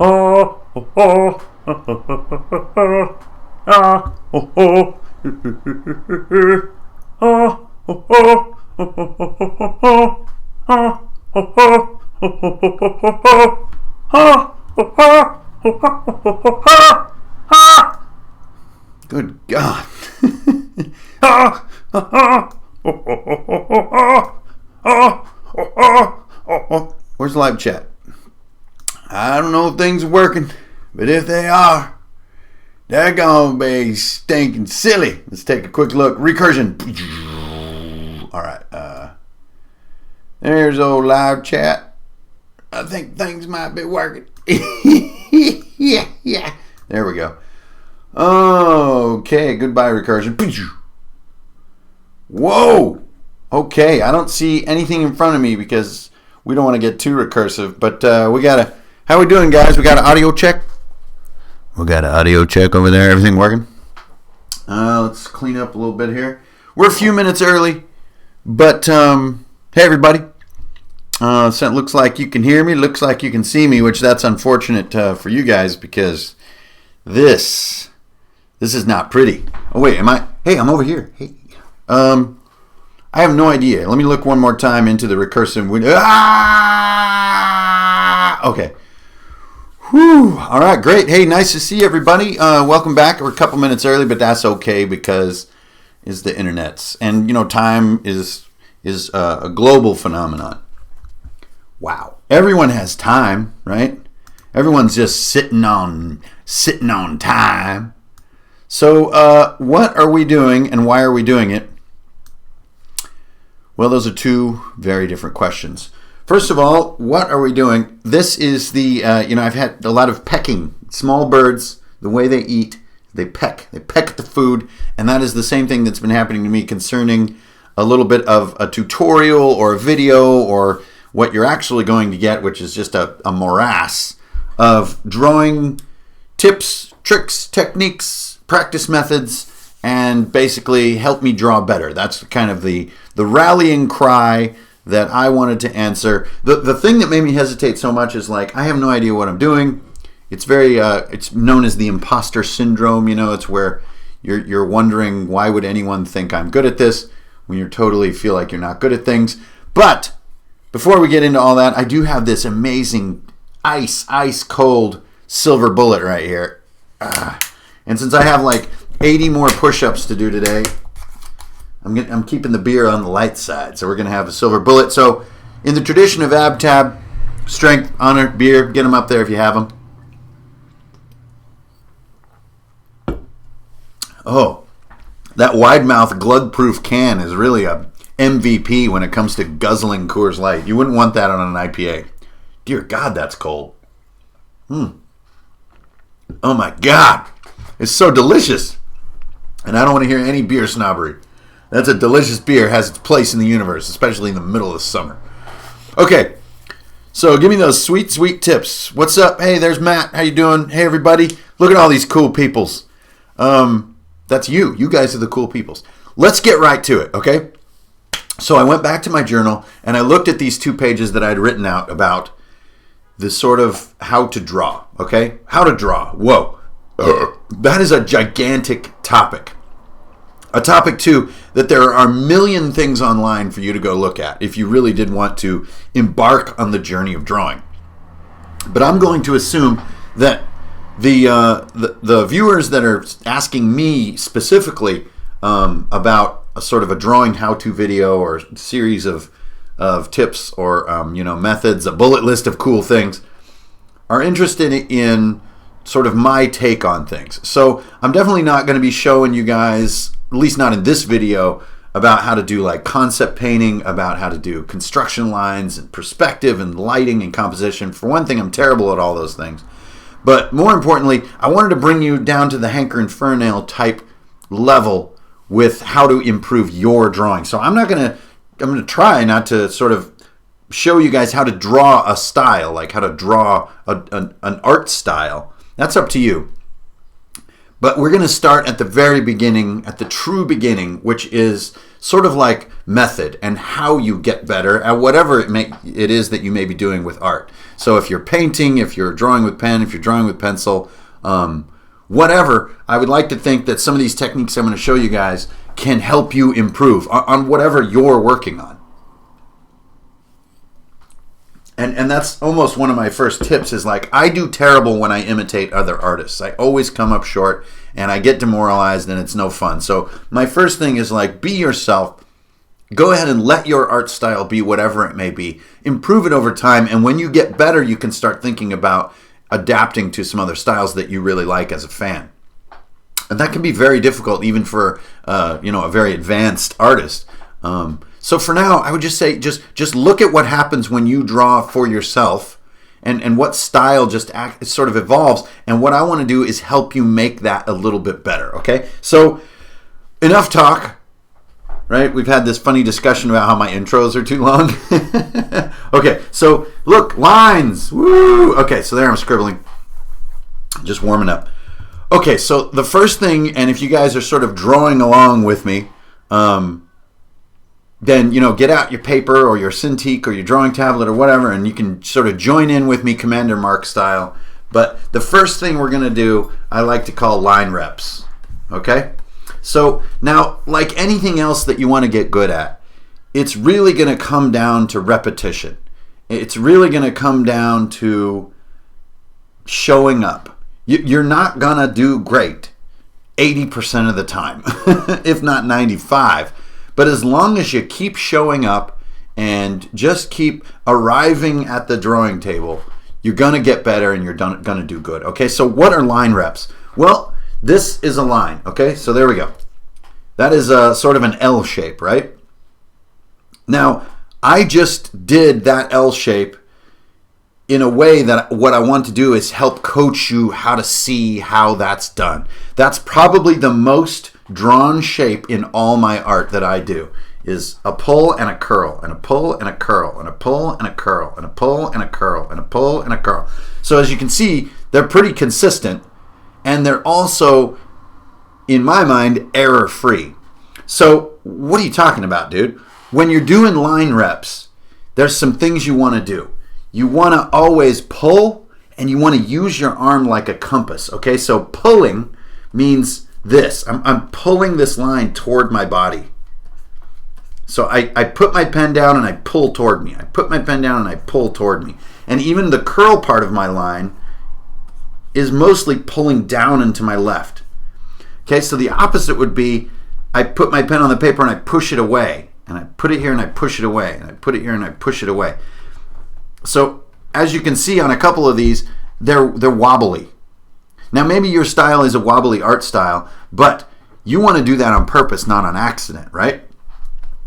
Oh, oh, oh, ah, oh, oh, ah, oh, oh, ah, oh, good God. Where's the live chat? I don't know if things are working, but if they are, they're gonna be stinking silly. Let's take a quick look. Recursion. Alright, there's old live chat. I think things might be working. yeah. There we go. Okay, goodbye, recursion. Whoa! Okay, I don't see anything in front of me because we don't want to get too recursive, but we gotta... How we doing, guys? We got an audio check? We got an audio check over there. Everything working? Let's clean up a little bit here. We're a few minutes early, but hey, everybody. So it looks like you can hear me. Looks like you can see me, which that's unfortunate for you guys because this is not pretty. Oh wait, am I? Hey, I'm over here. Hey, I have no idea. Let me look one more time into the recursive window. Okay. Whew. All right, great. Hey, nice to see everybody. Welcome back. We're a couple minutes early, but that's okay because it's the internet's, and you know, time is a global phenomenon. Wow, everyone has time, right? Everyone's just sitting on time. So, what are we doing, and why are we doing it? Well, those are two very different questions. First of all, what are we doing? This is the, I've had a lot of pecking. Small birds, the way they eat, they peck. They peck at the food, and that is the same thing that's been happening to me concerning a little bit of a tutorial or a video or what you're actually going to get, which is just a morass of drawing tips, tricks, techniques, practice methods, and basically help me draw better. That's kind of the rallying cry that I wanted to answer. The thing that made me hesitate so much is like, I have no idea what I'm doing. It's very, it's known as the imposter syndrome. You know, it's where you're wondering, why would anyone think I'm good at this when you totally feel like you're not good at things. But before we get into all that, I do have this amazing ice cold silver bullet right here. And since I have like 80 more push-ups to do today, I'm keeping the beer on the light side, so we're going to have a silver bullet. So, in the tradition of AbTab, strength, honor, beer, get them up there if you have them. Oh, that wide mouth glug-proof can is really a MVP when it comes to guzzling Coors Light. You wouldn't want that on an IPA. Dear God, that's cold. Oh my God, it's so delicious. And I don't want to hear any beer snobbery. That's a delicious beer, has its place in the universe, especially in the middle of summer. Okay, so give me those sweet, sweet tips. What's up? Hey, there's Matt. How you doing? Hey, everybody. Look at all these cool peoples. That's you. You guys are the cool peoples. Let's get right to it, okay? So I went back to my journal, and I looked at these 2 pages that I'd written out about the sort of how to draw, okay? How to draw. Whoa. That is a gigantic topic. A topic, too, that there are a million things online for you to go look at if you really did want to embark on the journey of drawing. But I'm going to assume that the viewers that are asking me specifically about a sort of a drawing how-to video or series of tips or methods, a bullet list of cool things, are interested in sort of my take on things. So I'm definitely not going to be showing you guys, at least not in this video, about how to do like concept painting, about how to do construction lines and perspective and lighting and composition. For one thing, I'm terrible at all those things. But more importantly, I wanted to bring you down to the Hanker and Furnail type level with how to improve your drawing. So I'm going to try not to sort of show you guys how to draw a style, like how to draw an art style. That's up to you. But we're going to start at the very beginning, at the true beginning, which is sort of like method and how you get better at whatever it is that you may be doing with art. So if you're painting, if you're drawing with pen, if you're drawing with pencil, whatever, I would like to think that some of these techniques I'm going to show you guys can help you improve on whatever you're working on. And that's almost one of my first tips is like, I do terrible when I imitate other artists. I always come up short and I get demoralized and it's no fun. So my first thing is like, be yourself. Go ahead and let your art style be whatever it may be. Improve it over time. And when you get better, you can start thinking about adapting to some other styles that you really like as a fan. And that can be very difficult even for a very advanced artist. So for now, I would just say, just look at what happens when you draw for yourself and what style it sort of evolves. And what I want to do is help you make that a little bit better, okay? So enough talk, right? We've had this funny discussion about how my intros are too long. Okay, so look, lines, woo! Okay, so there I'm scribbling, just warming up. Okay, so the first thing, and if you guys are sort of drawing along with me, then, get out your paper or your Cintiq or your drawing tablet or whatever, and you can sort of join in with me Commander Mark style. But the first thing we're going to do, I like to call line reps, okay? So now, like anything else that you want to get good at, it's really going to come down to repetition. It's really going to come down to showing up. You're not going to do great 80% of the time, if not 95%. But as long as you keep showing up and just keep arriving at the drawing table, you're going to get better and you're going to do good. Okay, so what are line reps? Well, this is a line. Okay, so there we go. That is a sort of an L shape, right? Now, I just did that L shape in a way that what I want to do is help coach you how to see how that's done. That's probably the most drawn shape in all my art that I do, is a pull and a curl, and a pull and a curl, and a pull and a curl, and a pull and a curl, and a pull and a curl. So as you can see, they're pretty consistent, and they're also, in my mind, error-free. So what are you talking about, dude? When you're doing line reps, there's some things you want to do. You want to always pull, and you want to use your arm like a compass, okay? So pulling means this. I'm pulling this line toward my body. So I put my pen down and I pull toward me. I put my pen down and I pull toward me. And even the curl part of my line is mostly pulling down into my left. Okay, so the opposite would be I put my pen on the paper and I push it away. And I put it here and I push it away. And I put it here and I push it away. So as you can see on a couple of these, they're wobbly. Now maybe your style is a wobbly art style, but you want to do that on purpose, not on accident, right?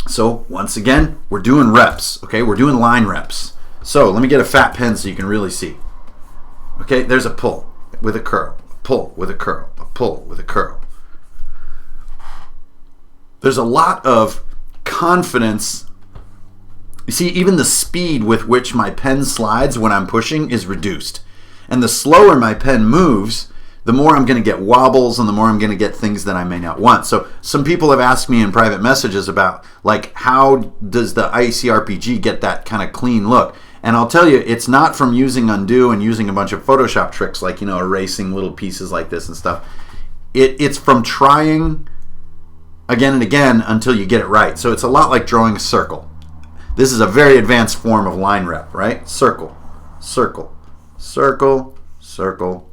So once again, we're doing reps, okay? We're doing line reps. So let me get a fat pen so you can really see. Okay, there's a pull with a curl, a pull with a curl, a pull with a curl. There's a lot of confidence. You see, even the speed with which my pen slides when I'm pushing is reduced. And the slower my pen moves, the more I'm going to get wobbles and the more I'm going to get things that I may not want. So some people have asked me in private messages about, like, how does the ICRPG get that kind of clean look? And I'll tell you, it's not from using undo and using a bunch of Photoshop tricks like, erasing little pieces like this and stuff. It's from trying again and again until you get it right. So it's a lot like drawing a circle. This is a very advanced form of line rep, right? Circle, circle, circle, circle,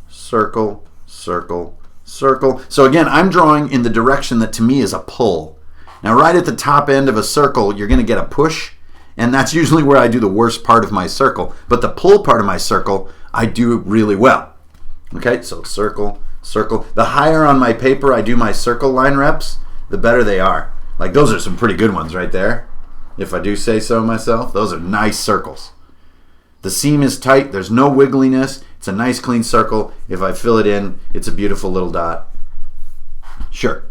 circle, circle, circle. So again, I'm drawing in the direction that to me is a pull. Now right at the top end of a circle, you're going to get a push, and that's usually where I do the worst part of my circle. But the pull part of my circle, I do really well. Okay, so circle, circle. The higher on my paper I do my circle line reps, the better they are. Like, those are some pretty good ones right there. If I do say so myself, those are nice circles. The seam is tight, there's no wiggliness, it's a nice clean circle. If I fill it in, it's a beautiful little dot. Sure.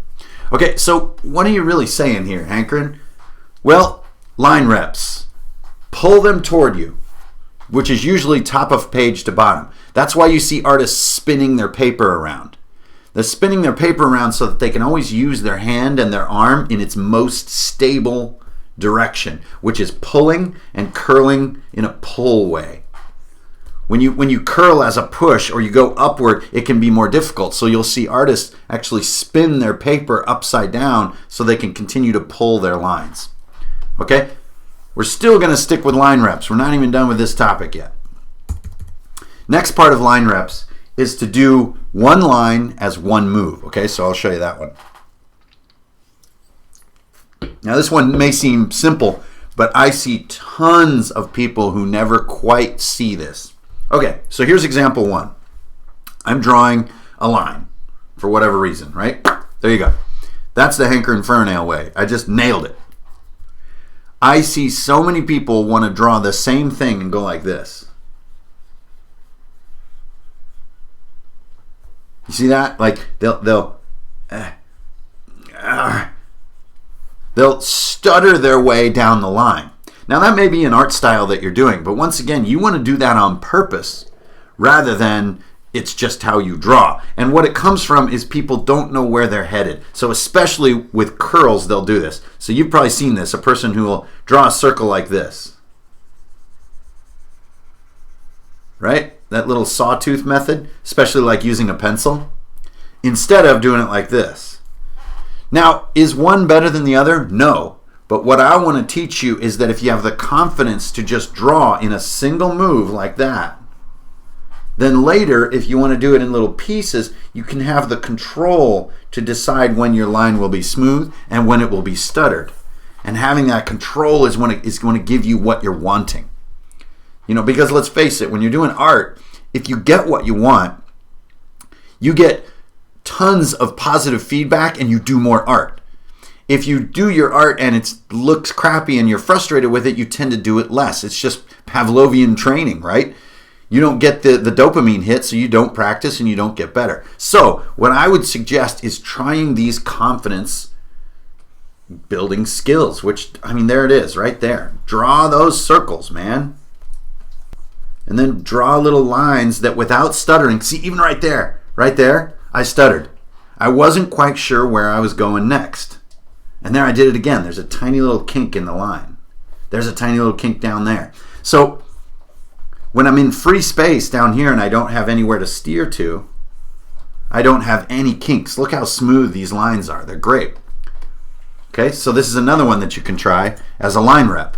Okay, so what are you really saying here, Hankrin? Well, line reps. Pull them toward you, which is usually top of page to bottom. That's why you see artists spinning their paper around. They're spinning their paper around so that they can always use their hand and their arm in its most stable direction, which is pulling and curling in a pull way. When you curl as a push or you go upward, it can be more difficult. So you'll see artists actually spin their paper upside down so they can continue to pull their lines. Okay? We're still going to stick with line reps. We're not even done with this topic yet. Next part of line reps is to do one line as one move. Okay, so I'll show you that one. Now this one may seem simple, but I see tons of people who never quite see this. Okay, so here's example one. I'm drawing a line for whatever reason, right? There you go. That's the Hanker and Furnail way. I just nailed it. I see so many people want to draw the same thing and go like this. You see that? Like they'll stutter their way down the line. Now that may be an art style that you're doing, but once again, you want to do that on purpose rather than it's just how you draw. And what it comes from is people don't know where they're headed. So especially with curls, they'll do this. So you've probably seen this, a person who will draw a circle like this. Right? That little sawtooth method, especially like using a pencil, instead of doing it like this. Now, is one better than the other? No. But what I want to teach you is that if you have the confidence to just draw in a single move like that, then later, if you want to do it in little pieces, you can have the control to decide when your line will be smooth and when it will be stuttered. And having that control is when it is going to give you what you're wanting. You know, because let's face it, when you're doing art, if you get what you want, you get tons of positive feedback and you do more art. If you do your art and it looks crappy and you're frustrated with it, you tend to do it less. It's just Pavlovian training, right? You don't get the dopamine hit, so you don't practice and you don't get better. So what I would suggest is trying these confidence building skills, which, I mean, there it is right there. Draw those circles, man. And then draw little lines that without stuttering, see, even right there, I stuttered. I wasn't quite sure where I was going next. And there I did it again. There's a tiny little kink in the line. There's a tiny little kink down there. So when I'm in free space down here and I don't have anywhere to steer to, I don't have any kinks. Look how smooth these lines are. They're great. Okay, so this is another one that you can try as a line rep.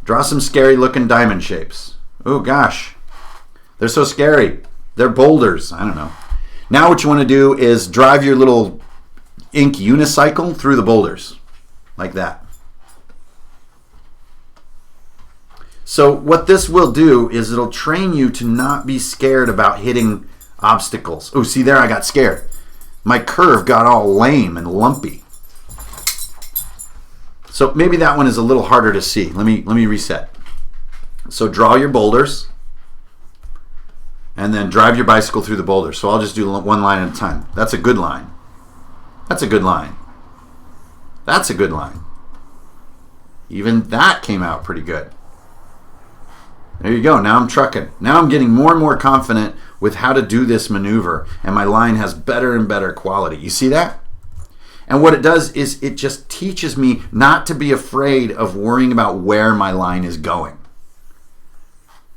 Draw some scary looking diamond shapes. Oh gosh, they're so scary. They're boulders. I don't know. Now what you want to do is drive your little ink unicycle through the boulders like that. So what this will do is it'll train you to not be scared about hitting obstacles. Oh, see there, I got scared. My curve got all lame and lumpy. So maybe that one is a little harder to see. Let me reset. So draw your boulders and then drive your bicycle through the boulders. So I'll just do one line at a time. That's a good line. That's a good line. That's a good line. Even that came out pretty good. There you go. Now I'm trucking. Now I'm getting more and more confident with how to do this maneuver, and my line has better and better quality. You see that? And what it does is it just teaches me not to be afraid of worrying about where my line is going.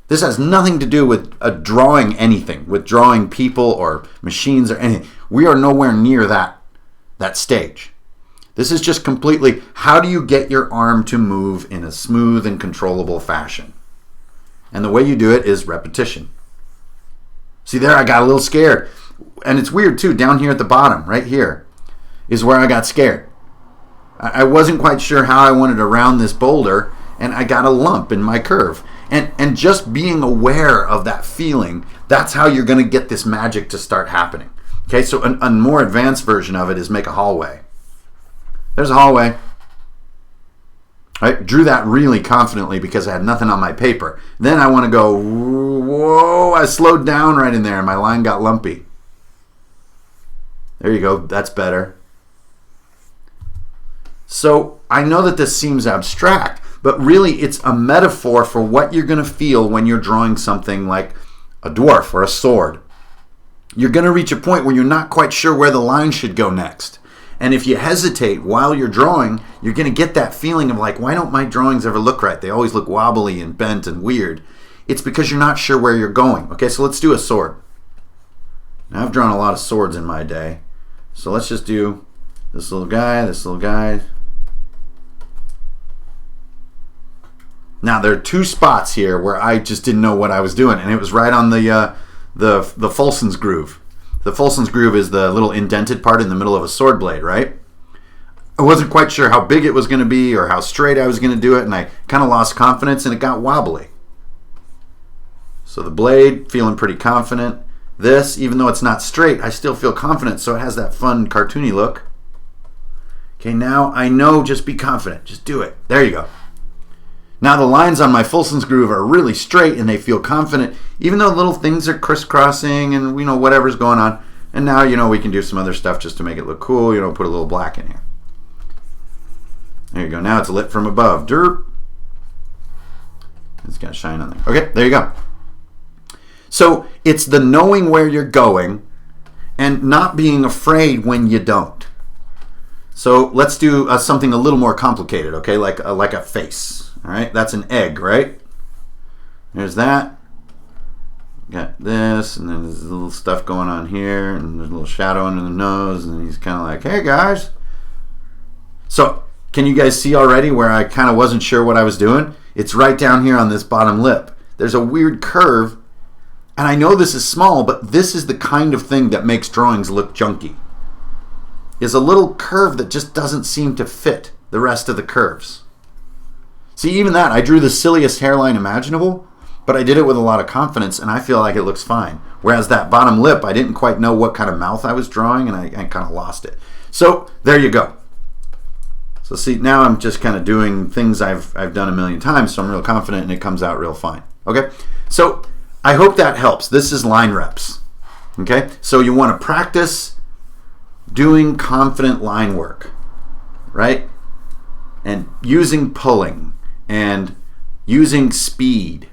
This has nothing to do with drawing anything, with drawing people or machines or anything. We are nowhere near that stage. This is just completely, how do you get your arm to move in a smooth and controllable fashion? And the way you do it is repetition. See there, I got a little scared. And it's weird too, down here at the bottom, right here, is where I got scared. I wasn't quite sure how I wanted to round this boulder, and I got a lump in my curve. And just being aware of that feeling, that's how you're going to get this magic to start happening. Okay, so a more advanced version of it is make a hallway. There's a hallway. I drew that really confidently because I had nothing on my paper. Then I want to go, whoa, I slowed down right in there and my line got lumpy. There you go, that's better. So I know that this seems abstract, but really it's a metaphor for what you're going to feel when you're drawing something like a dwarf or a sword. you're going to reach a point where you're not quite sure where the line should go next. And if you hesitate while you're drawing, you're going to get that feeling of like, why don't my drawings ever look right? They always look wobbly and bent and weird. It's because you're not sure where you're going. Okay, so let's do a sword. Now, I've drawn a lot of swords in my day. So let's just do this little guy, this little guy. Now, there are two spots here where I just didn't know what I was doing, and it was right on the Fulson's groove. The Fulson's groove is the little indented part in the middle of a sword blade, right? I wasn't quite sure how big it was going to be or how straight I was going to do it, and I kind of lost confidence, and it got wobbly. So the blade, feeling pretty confident. This, even though it's not straight, I still feel confident, so it has that fun cartoony look. Okay, now I know, just be confident. Just do it. There you go. Now the lines on my Fulson's groove are really straight and they feel confident, even though little things are crisscrossing and whatever's going on. And now we can do some other stuff just to make it look cool. Put a little black in here. There you go. Now it's lit from above. Derp. It's got shine on there. Okay, there you go. So it's the knowing where you're going and not being afraid when you don't. So let's do something a little more complicated, okay? Like a face. All right, that's an egg, right? There's that. Got this, and then there's a little stuff going on here, and there's a little shadow under the nose, and he's kind of like, hey, guys. So can you guys see already where I kind of wasn't sure what I was doing? It's right down here on this bottom lip. There's a weird curve, and I know this is small, but this is the kind of thing that makes drawings look junky. Is a little curve that just doesn't seem to fit the rest of the curves. See, even that, I drew the silliest hairline imaginable, but I did it with a lot of confidence, and I feel like it looks fine. Whereas that bottom lip, I didn't quite know what kind of mouth I was drawing, and I kind of lost it. So, there you go. So see, now I'm just kind of doing things I've done a million times, so I'm real confident, and it comes out real fine. Okay? So, I hope that helps. This is line reps. Okay? So, you want to practice doing confident line work, right? And using pulling, and using speed,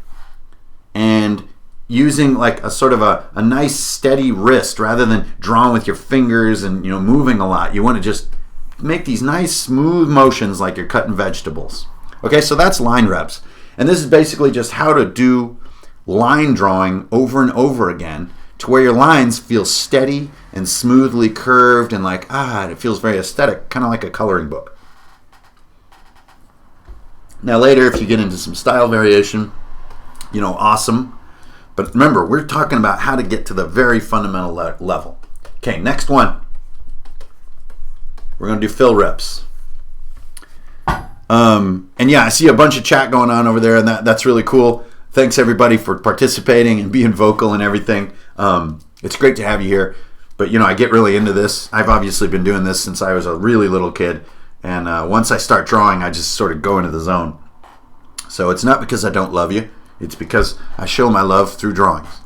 and using like a sort of a nice steady wrist rather than drawing with your fingers and moving a lot. You want to just make these nice smooth motions like you're cutting vegetables. Okay, so that's line reps. And this is basically just how to do line drawing over and over again to where your lines feel steady and smoothly curved and like, it feels very aesthetic, kind of like a coloring book. Now later, if you get into some style variation, awesome. But remember, we're talking about how to get to the very fundamental level. Okay, next one. We're going to do fill reps. And yeah, I see a bunch of chat going on over there, and that's really cool. Thanks everybody for participating and being vocal and everything. It's great to have you here. But I get really into this. I've obviously been doing this since I was a really little kid. And once I start drawing, I just sort of go into the zone. So it's not because I don't love you. It's because I show my love through drawings.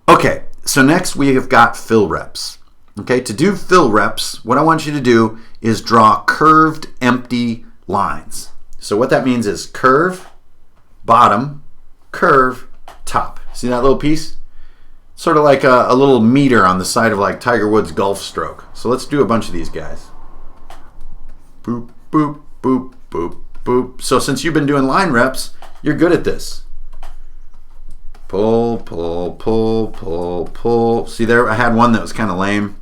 Okay, so next we have got fill reps. Okay, to do fill reps, what I want you to do is draw curved, empty lines. So what that means is curve, bottom, curve, top. See that little piece? Sort of like a little meter on the side of like Tiger Woods' golf stroke. So let's do a bunch of these guys. Boop, boop, boop, boop, boop. So since you've been doing line reps, you're good at this. Pull, pull, pull, pull, pull. See there, I had one that was kind of lame.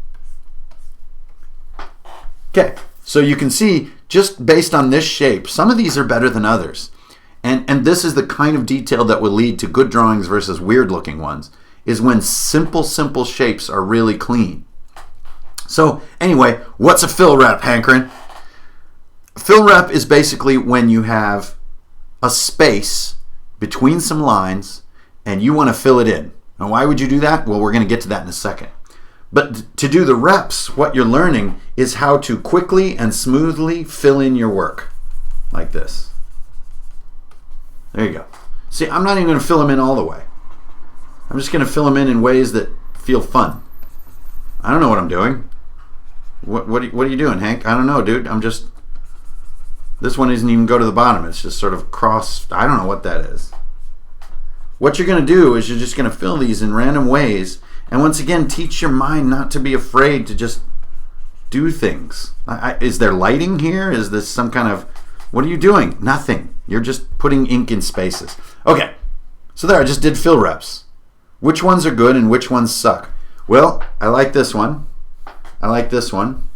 Okay, so you can see, just based on this shape, some of these are better than others. And this is the kind of detail that will lead to good drawings versus weird looking ones, is when simple shapes are really clean. So anyway, what's a fill rep, Hankrin? Fill rep is basically when you have a space between some lines and you want to fill it in. Now, why would you do that? Well, we're going to get to that in a second. But to do the reps, what you're learning is how to quickly and smoothly fill in your work. Like this. There you go. See, I'm not even going to fill them in all the way. I'm just going to fill them in ways that feel fun. I don't know what I'm doing. What are you doing, Hank? I don't know, dude. This one doesn't even go to the bottom. It's just sort of cross. I don't know what that is. What you're going to do is you're just going to fill these in random ways, And once again, teach your mind not to be afraid to just do things. Is there lighting here? Is this some kind of... What are you doing? Nothing. You're just putting ink in spaces. Okay, so there, I just did fill reps. Which ones are good and which ones suck? Well, I like this one. I like this one.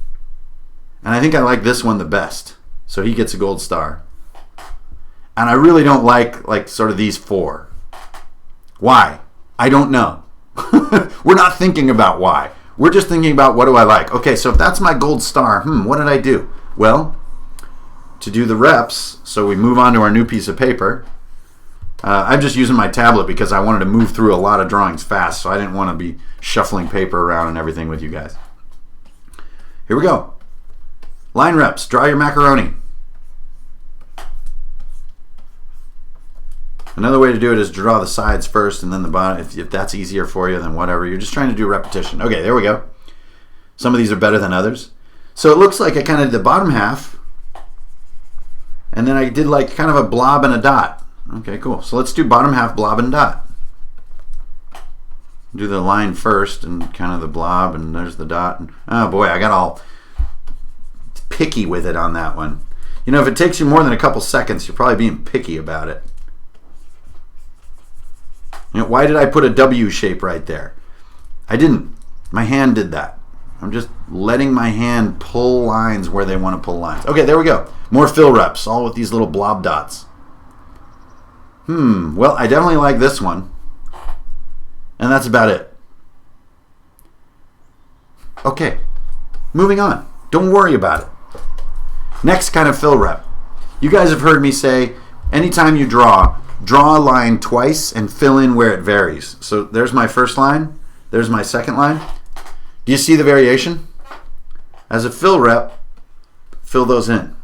And I think I like this one the best. So he gets a gold star. And I really don't like sort of these 4. Why? I don't know. We're not thinking about why. We're just thinking about what do I like. Okay, so if that's my gold star, what did I do? Well, to do the reps, so we move on to our new piece of paper. I'm just using my tablet because I wanted to move through a lot of drawings fast, so I didn't want to be shuffling paper around and everything with you guys. Here we go. Line reps. Draw your macaroni. Another way to do it is draw the sides first and then the bottom. If that's easier for you, then whatever. You're just trying to do repetition. Okay, there we go. Some of these are better than others. So it looks like I kind of did the bottom half, and then I did like kind of a blob and a dot. Okay, cool. So let's do bottom half, blob, and dot. Do the line first and kind of the blob, and there's the dot. And, oh boy, I got all picky with it on that one. You know, if it takes you more than a couple seconds, you're probably being picky about it. You know, why did I put a W shape right there? I didn't. My hand did that. I'm just letting my hand pull lines where they want to pull lines. Okay, there we go. More fill reps, all with these little blob dots. Well, I definitely like this one. And that's about it. Okay, moving on. Don't worry about it. Next kind of fill rep. You guys have heard me say, anytime you draw a line twice and fill in where it varies. So there's my first line. There's my second line. Do you see the variation? As a fill rep, fill those in.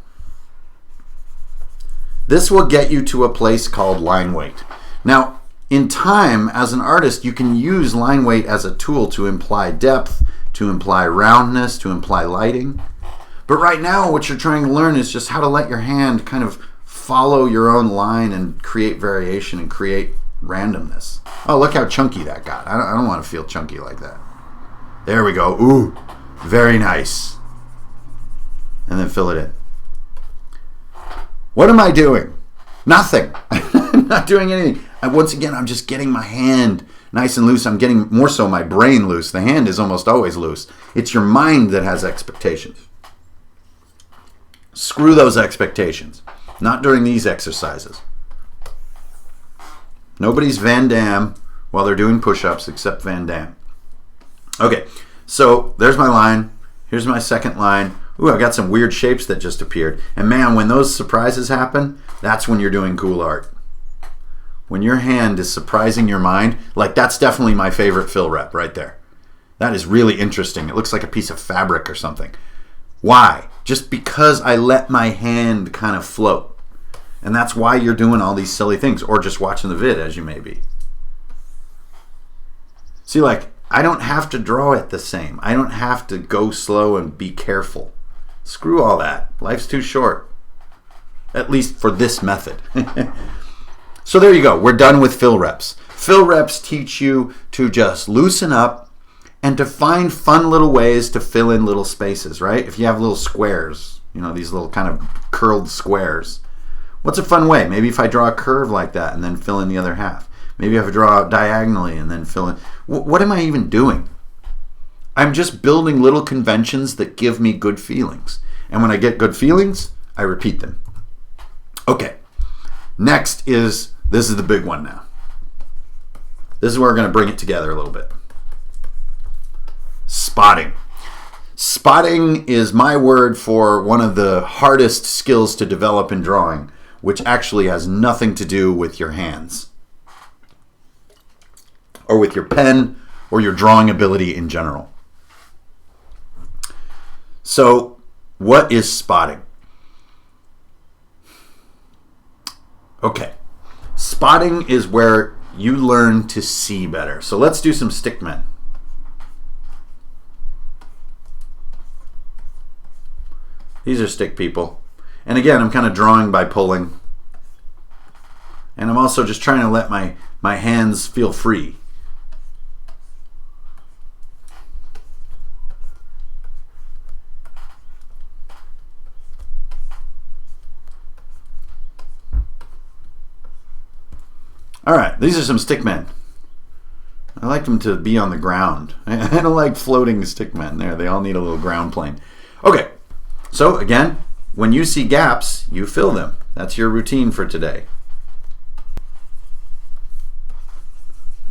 This will get you to a place called line weight. Now, in time, as an artist, you can use line weight as a tool to imply depth, to imply roundness, to imply lighting. But right now, what you're trying to learn is just how to let your hand kind of follow your own line and create variation and create randomness. Oh, look how chunky that got. I don't want to feel chunky like that. There we go. Ooh, very nice. And then fill it in. What am I doing? Nothing. I'm not doing anything. Once again, I'm just getting my hand nice and loose. I'm getting more so my brain loose. The hand is almost always loose. It's your mind that has expectations. Screw those expectations. Not during these exercises. Nobody's Van Damme while they're doing push-ups except Van Damme. Okay, so there's my line. Here's my second line. Ooh, I got some weird shapes that just appeared. And man, when those surprises happen, that's when you're doing cool art. When your hand is surprising your mind, like that's definitely my favorite fill rep right there. That is really interesting. It looks like a piece of fabric or something. Why? Just because I let my hand kind of float. And that's why you're doing all these silly things, or just watching the vid as you may be. See, like, I don't have to draw it the same. I don't have to go slow and be careful. Screw all that. Life's too short. At least for this method. So there you go. We're done with fill reps. Fill reps teach you to just loosen up and to find fun little ways to fill in little spaces, right? If you have little squares, you know, these little kind of curled squares. What's a fun way? Maybe if I draw a curve like that and then fill in the other half. Maybe if I draw diagonally and then fill in. What am I even doing? I'm just building little conventions that give me good feelings. And when I get good feelings, I repeat them. Okay. Next is, this is the big one now. This is where we're going to bring it together a little bit. Spotting. Spotting is my word for one of the hardest skills to develop in drawing, which actually has nothing to do with your hands, or with your pen, or your drawing ability in general. So, what is spotting? Okay. Spotting is where you learn to see better. So let's do some stickmen. These are stick people. And again, I'm kind of drawing by pulling. And I'm also just trying to let my hands feel free. All right, these are some stick men. I like them to be on the ground. I don't like floating stick men. There, they all need a little ground plane. Okay, so again, when you see gaps, you fill them. That's your routine for today.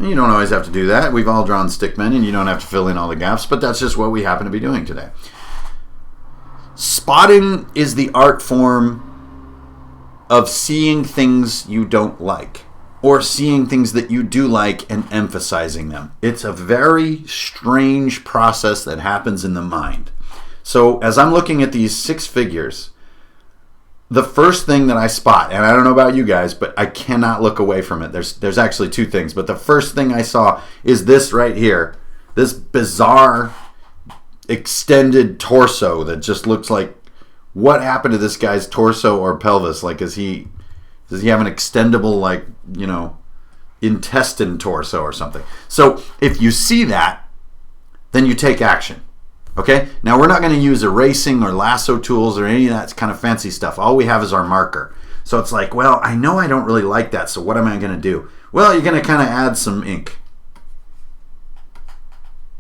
And you don't always have to do that. We've all drawn stick men, and you don't have to fill in all the gaps, but that's just what we happen to be doing today. Spotting is the art form of seeing things you don't like, or seeing things that you do like and emphasizing them. It's a very strange process that happens in the mind. So as I'm looking at these 6 figures, the first thing that I spot, and I don't know about you guys, but I cannot look away from it. There's actually 2 things, but the first thing I saw is this right here. This bizarre extended torso that just looks like, what happened to this guy's torso or pelvis? Like, does he have an extendable, like, you know, intestine torso or something? So if you see that, then you take action. Okay? Now, we're not going to use erasing or lasso tools or any of that kind of fancy stuff. All we have is our marker. So it's like, well, I know I don't really like that, so what am I going to do? Well, you're going to kind of add some ink.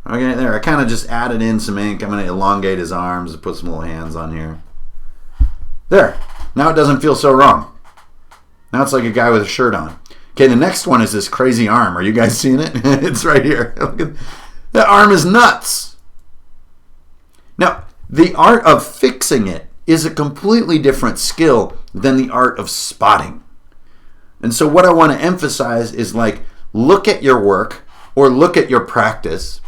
Okay, there. I kind of just added in some ink. I'm going to elongate his arms and put some little hands on here. There. Now it doesn't feel so wrong. Now it's like a guy with a shirt on. Okay, the next one is this crazy arm. Are you guys seeing it? It's right here. Look at, that arm is nuts. Now, the art of fixing it is a completely different skill than the art of spotting. And so what I want to emphasize is, like, look at your work or look at your practice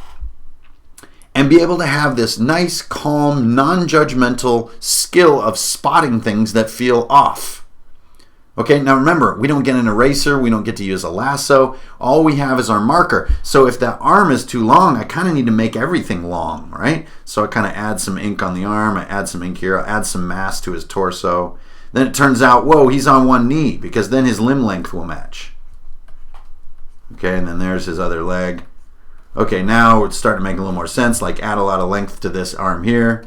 and be able to have this nice, calm, non-judgmental skill of spotting things that feel off. Okay, now remember, we don't get an eraser, we don't get to use a lasso. All we have is our marker. So if that arm is too long, I kind of need to make everything long, right? So I kind of add some ink on the arm, I add some ink here, I add some mass to his torso. Then it turns out, whoa, he's on one knee, because then his limb length will match. Okay, and then there's his other leg. Okay, now it's starting to make a little more sense, like add a lot of length to this arm here,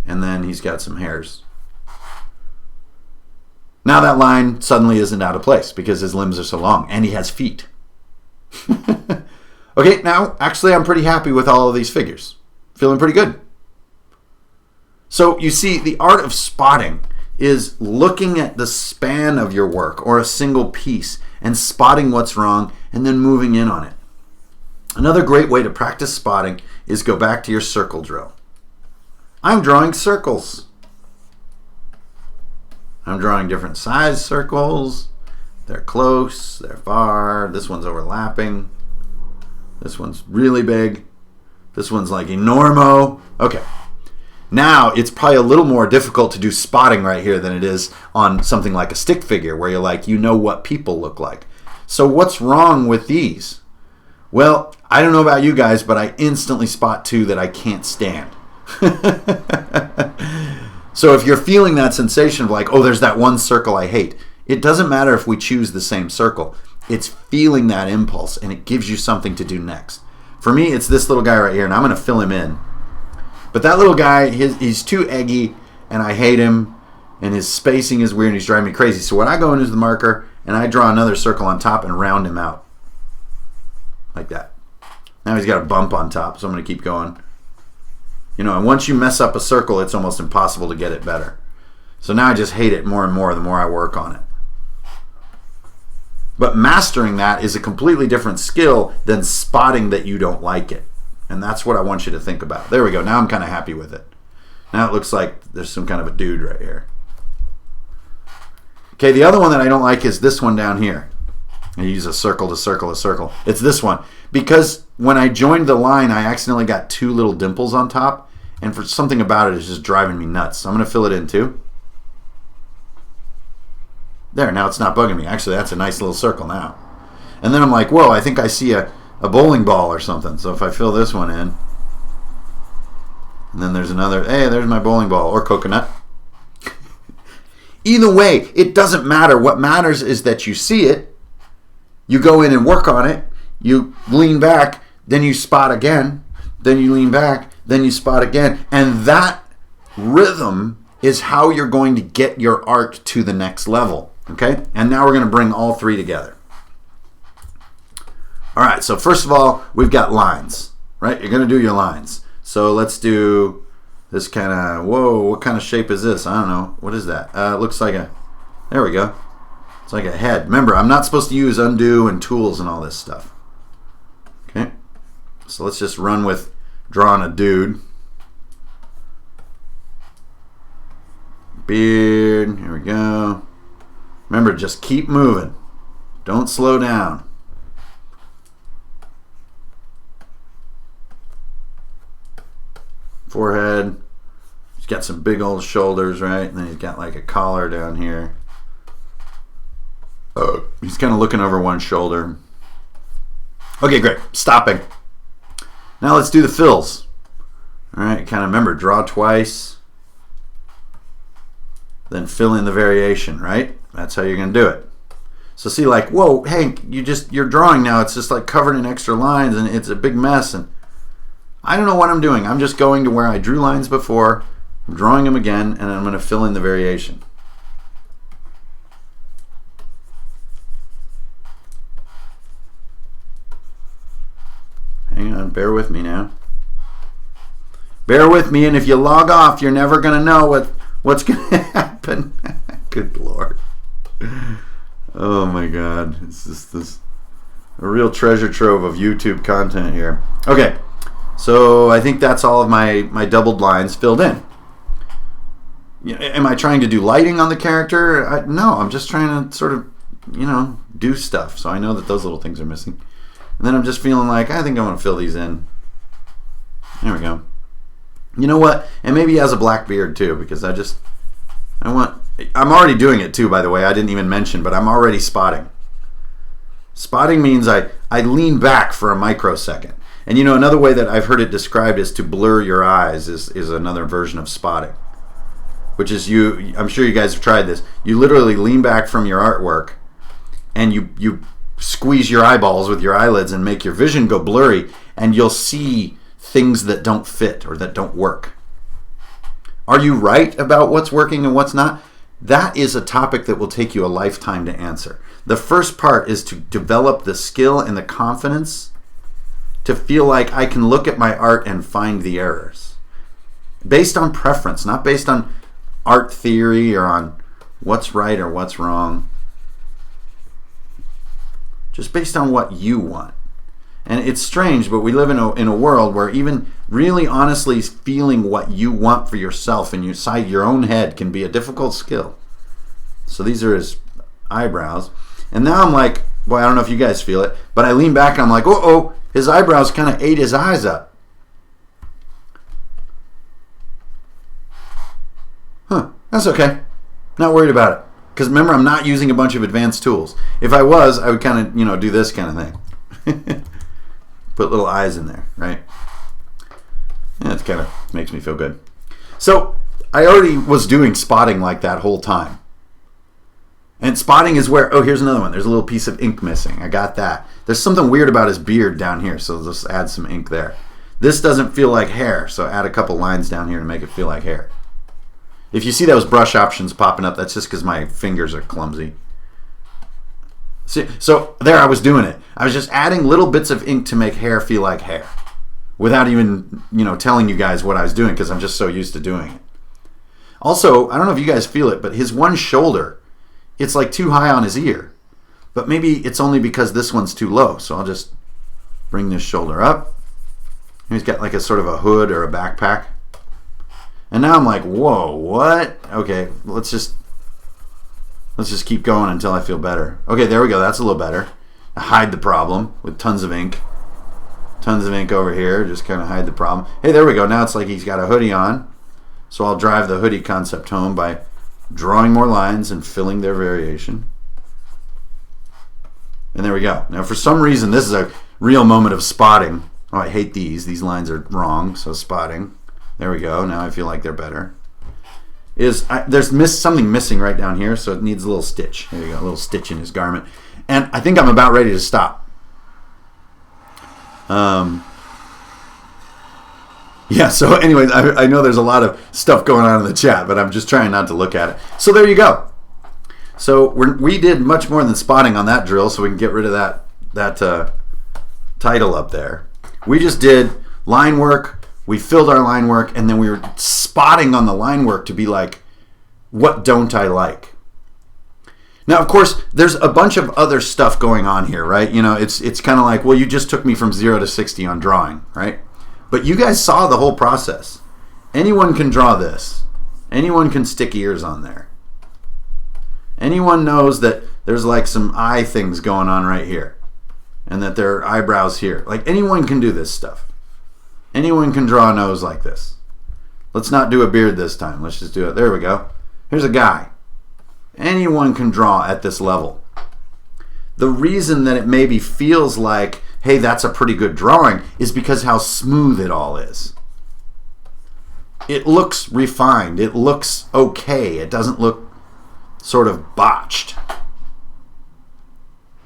and then he's got some hairs. Now that line suddenly isn't out of place because his limbs are so long, and he has feet. Okay, now actually I'm pretty happy with all of these figures. Feeling pretty good. So you see, the art of spotting is looking at the span of your work or a single piece and spotting what's wrong and then moving in on it. Another great way to practice spotting is go back to your circle drill. I'm drawing circles. I'm drawing different size circles. They're close, they're far. This one's overlapping. This one's really big. This one's like enormo. Okay. Now, it's probably a little more difficult to do spotting right here than it is on something like a stick figure where you're like, you know what people look like. So what's wrong with these? Well, I don't know about you guys, but I instantly spot 2 that I can't stand. So if you're feeling that sensation of like, oh, there's that one circle I hate, it doesn't matter if we choose the same circle. It's feeling that impulse, and it gives you something to do next. For me, it's this little guy right here, and I'm going to fill him in. But that little guy, he's too eggy, and I hate him, and his spacing is weird, and he's driving me crazy. So when I go into the marker, and I draw another circle on top and round him out. Like that. Now he's got a bump on top, so I'm going to keep going. You know, and once you mess up a circle, it's almost impossible to get it better. So now I just hate it more and more the more I work on it. But mastering that is a completely different skill than spotting that you don't like it. And that's what I want you to think about. There we go. Now I'm kind of happy with it. Now it looks like there's some kind of a dude right here. Okay, the other one that I don't like is this one down here. I use a circle to circle a circle. It's this one. Because when I joined the line, I accidentally got 2 little dimples on top. And for something about it is just driving me nuts. So I'm going to fill it in too. There, now it's not bugging me. Actually, that's a nice little circle now. And then I'm like, whoa, I think I see a bowling ball or something. So if I fill this one in, and then there's another, hey, there's my bowling ball or coconut. Either way, it doesn't matter. What matters is that you see it, you go in and work on it, you lean back, then you spot again, then you lean back, then you spot again. And that rhythm is how you're going to get your art to the next level. Okay? And now we're going to bring all 3 together. All right, so first of all, we've got lines, right? You're going to do your lines. So let's do this kind of, whoa, what kind of shape is this? I don't know. What is that? It looks like a, there we go. It's like a head. Remember, I'm not supposed to use undo and tools and all this stuff. Okay, so let's just run with drawing a dude. Beard, here we go. Remember, just keep moving. Don't slow down. Forehead. He's got some big old shoulders, right? And then he's got like a collar down here. He's kind of looking over one shoulder. Okay, great. Stopping. Now let's do the fills. All right, kind of remember, draw twice. Then fill in the variation, right? That's how you're going to do it. So see, like, whoa, Hank, you're drawing now. It's just like covered in extra lines, and it's a big mess. And I don't know what I'm doing. I'm just going to where I drew lines before, I'm drawing them again, and I'm going to fill in the variation. Hang on, bear with me now. Bear with me, and if you log off, you're never going to know what's going to happen. Good Lord. Oh my God. It's just this a real treasure trove of YouTube content here. Okay, so I think that's all of my doubled lines filled in. Am I trying to do lighting on the character? No, I'm just trying to sort of, do stuff. So I know that those little things are missing. And then I'm just feeling like, I think I want to fill these in. There we go. You know what? And maybe he has a black beard too, because I'm already doing it too, by the way. I didn't even mention, but I'm already spotting. Spotting means I lean back for a microsecond. And another way that I've heard it described is to blur your eyes is another version of spotting. Which is I'm sure you guys have tried this. You literally lean back from your artwork and you squeeze your eyeballs with your eyelids and make your vision go blurry, and you'll see things that don't fit or that don't work. Are you right about what's working and what's not? That is a topic that will take you a lifetime to answer. The first part is to develop the skill and the confidence to feel like I can look at my art and find the errors. Based on preference, not based on art theory or on what's right or what's wrong. Just based on what you want. And it's strange, but we live in a world where even really honestly feeling what you want for yourself and inside your own head can be a difficult skill. So these are his eyebrows. And now I'm like, boy, I don't know if you guys feel it, but I lean back and I'm like, oh, his eyebrows kind of ate his eyes up. Huh, that's okay. Not worried about it. Because remember, I'm not using a bunch of advanced tools. If I was, I would kind of, do this kind of thing. Put little eyes in there, right? Yeah, it kind of makes me feel good. So I already was doing spotting like that whole time. And spotting is where, here's another one. There's a little piece of ink missing. I got that. There's something weird about his beard down here, so let's add some ink there. This doesn't feel like hair, so add a couple lines down here to make it feel like hair. If you see those brush options popping up, that's just because my fingers are clumsy. See, so there I was doing it. I was just adding little bits of ink to make hair feel like hair without even, telling you guys what I was doing because I'm just so used to doing it. Also, I don't know if you guys feel it, but his one shoulder, it's like too high on his ear. But maybe it's only because this one's too low. So I'll just bring this shoulder up. He's got like a sort of a hood or a backpack. And now I'm like, whoa, what? Okay, let's just keep going until I feel better. Okay, there we go. That's a little better. I hide the problem with tons of ink. Tons of ink over here. Just kind of hide the problem. Hey, there we go. Now it's like he's got a hoodie on. So I'll drive the hoodie concept home by drawing more lines and filling their variation. And there we go. Now, for some reason, this is a real moment of spotting. Oh, I hate these. These lines are wrong, so spotting. There we go. Now I feel like they're better. There's something missing right down here, so it needs a little stitch. There you go, a little stitch in his garment. And I think I'm about ready to stop. Yeah, so anyways, I know there's a lot of stuff going on in the chat, but I'm just trying not to look at it. So there you go. So we did much more than spotting on that drill, so we can get rid of that title up there. We just did line work, we filled our line work, and then we were spotting on the line work to be like, what don't I like? Now, of course, there's a bunch of other stuff going on here, right? You know, it's kind of like, well, you just took me from 0 to 60 on drawing, right? But you guys saw the whole process. Anyone can draw this. Anyone can stick ears on there. Anyone knows that there's like some eye things going on right here. And that there are eyebrows here. Like, anyone can do this stuff. Anyone can draw a nose like this. Let's not do a beard this time. Let's just do it. There we go. Here's a guy. Anyone can draw at this level. The reason that it maybe feels like, hey, that's a pretty good drawing, is because how smooth it all is. It looks refined. It looks okay. It doesn't look sort of botched.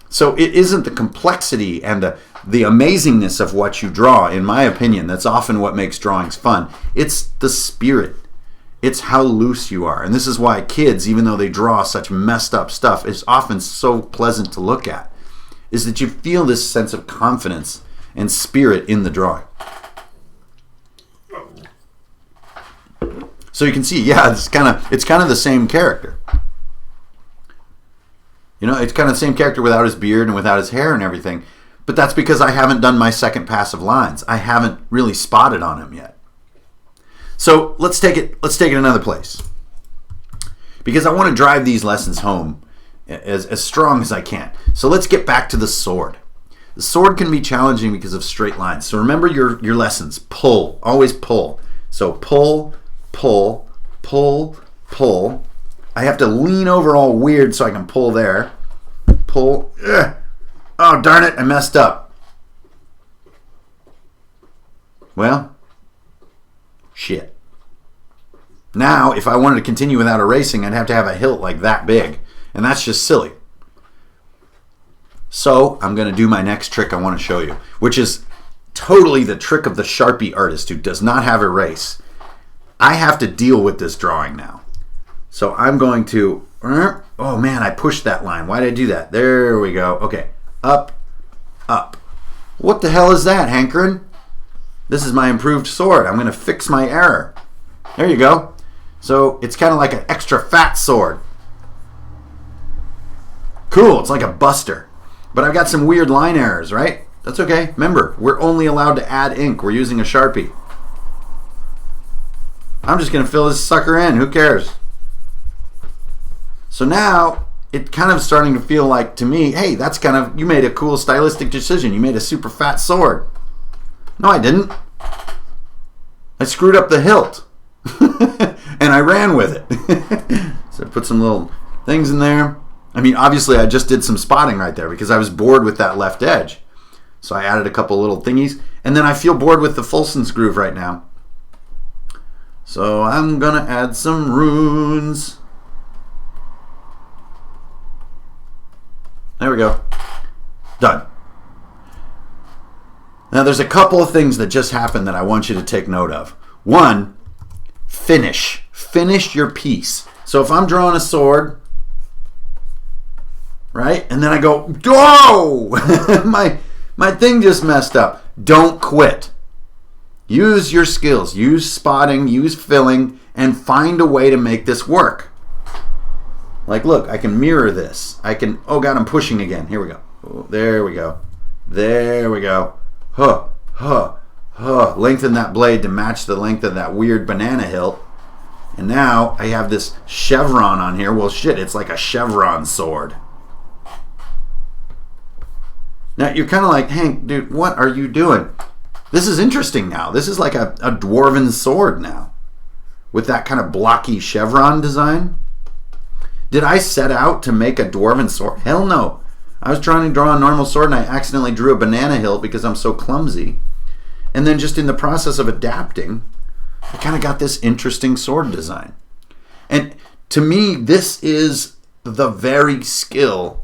So it isn't the complexity and the amazingness of what you draw, in my opinion. That's often what makes drawings fun. It's the spirit. It's how loose you are. And this is why kids, even though they draw such messed up stuff, it's often so pleasant to look at, is that you feel this sense of confidence and spirit in the drawing. So you can see, yeah, it's kind of the same character. You know, it's kind of the same character without his beard and without his hair and everything. But that's because I haven't done my second pass of lines. I haven't really spotted on him yet. So let's take it another place. Because I want to drive these lessons home as strong as I can. So let's get back to the sword. The sword can be challenging because of straight lines. So remember your lessons. Pull. Always pull. So pull, pull, pull, pull. I have to lean over all weird so I can pull there. Pull. Ugh. Oh, darn it. I messed up. Well, shit. Now, if I wanted to continue without erasing, I'd have to have a hilt like that big. And that's just silly. So, I'm going to do my next trick I want to show you, which is totally the trick of the Sharpie artist who does not have erase. I have to deal with this drawing now. So I'm going to, oh man, I pushed that line. Why did I do that? There we go. Okay, up, up. What the hell is that, hankering? This is my improved sword. I'm going to fix my error. There you go. So it's kind of like an extra fat sword. Cool, it's like a buster. But I've got some weird line errors, right? That's okay. Remember, we're only allowed to add ink. We're using a Sharpie. I'm just going to fill this sucker in. Who cares? So now, it's kind of starting to feel like, to me, hey, that's kind of, you made a cool stylistic decision. You made a super fat sword. No, I didn't. I screwed up the hilt. And I ran with it. So I put some little things in there. I mean, obviously, I just did some spotting right there because I was bored with that left edge. So I added a couple little thingies. And then I feel bored with the Fulson's groove right now. So I'm going to add some runes. There we go. Done. Now there's a couple of things that just happened that I want you to take note of. One, finish. Finish your piece. So if I'm drawing a sword, right? And then I go, whoa! my thing just messed up. Don't quit. Use your skills. Use spotting, use filling, and find a way to make this work. Like, look, I can mirror this. I can, oh God, I'm pushing again. Here we go. Oh, there we go. There we go. Huh, huh, huh. Lengthen that blade to match the length of that weird banana hilt. And now I have this chevron on here. Well, shit, it's like a chevron sword. Now, you're kind of like, Hank, dude, what are you doing? This is interesting now. This is like a dwarven sword now. With that kind of blocky chevron design. Did I set out to make a dwarven sword? Hell no. I was trying to draw a normal sword and I accidentally drew a banana hilt because I'm so clumsy. And then just in the process of adapting, I kind of got this interesting sword design. And to me, this is the very skill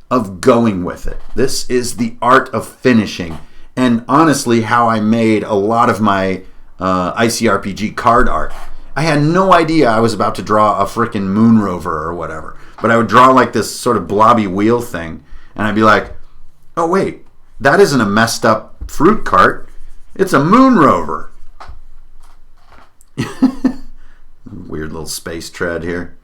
of going with it. This is the art of finishing. And honestly, how I made a lot of my ICRPG card art. I had no idea I was about to draw a freaking moon rover or whatever. But I would draw like this sort of blobby wheel thing. And I'd be like, oh wait, That isn't a messed up fruit cart. It's a moon rover. Weird little space tread here.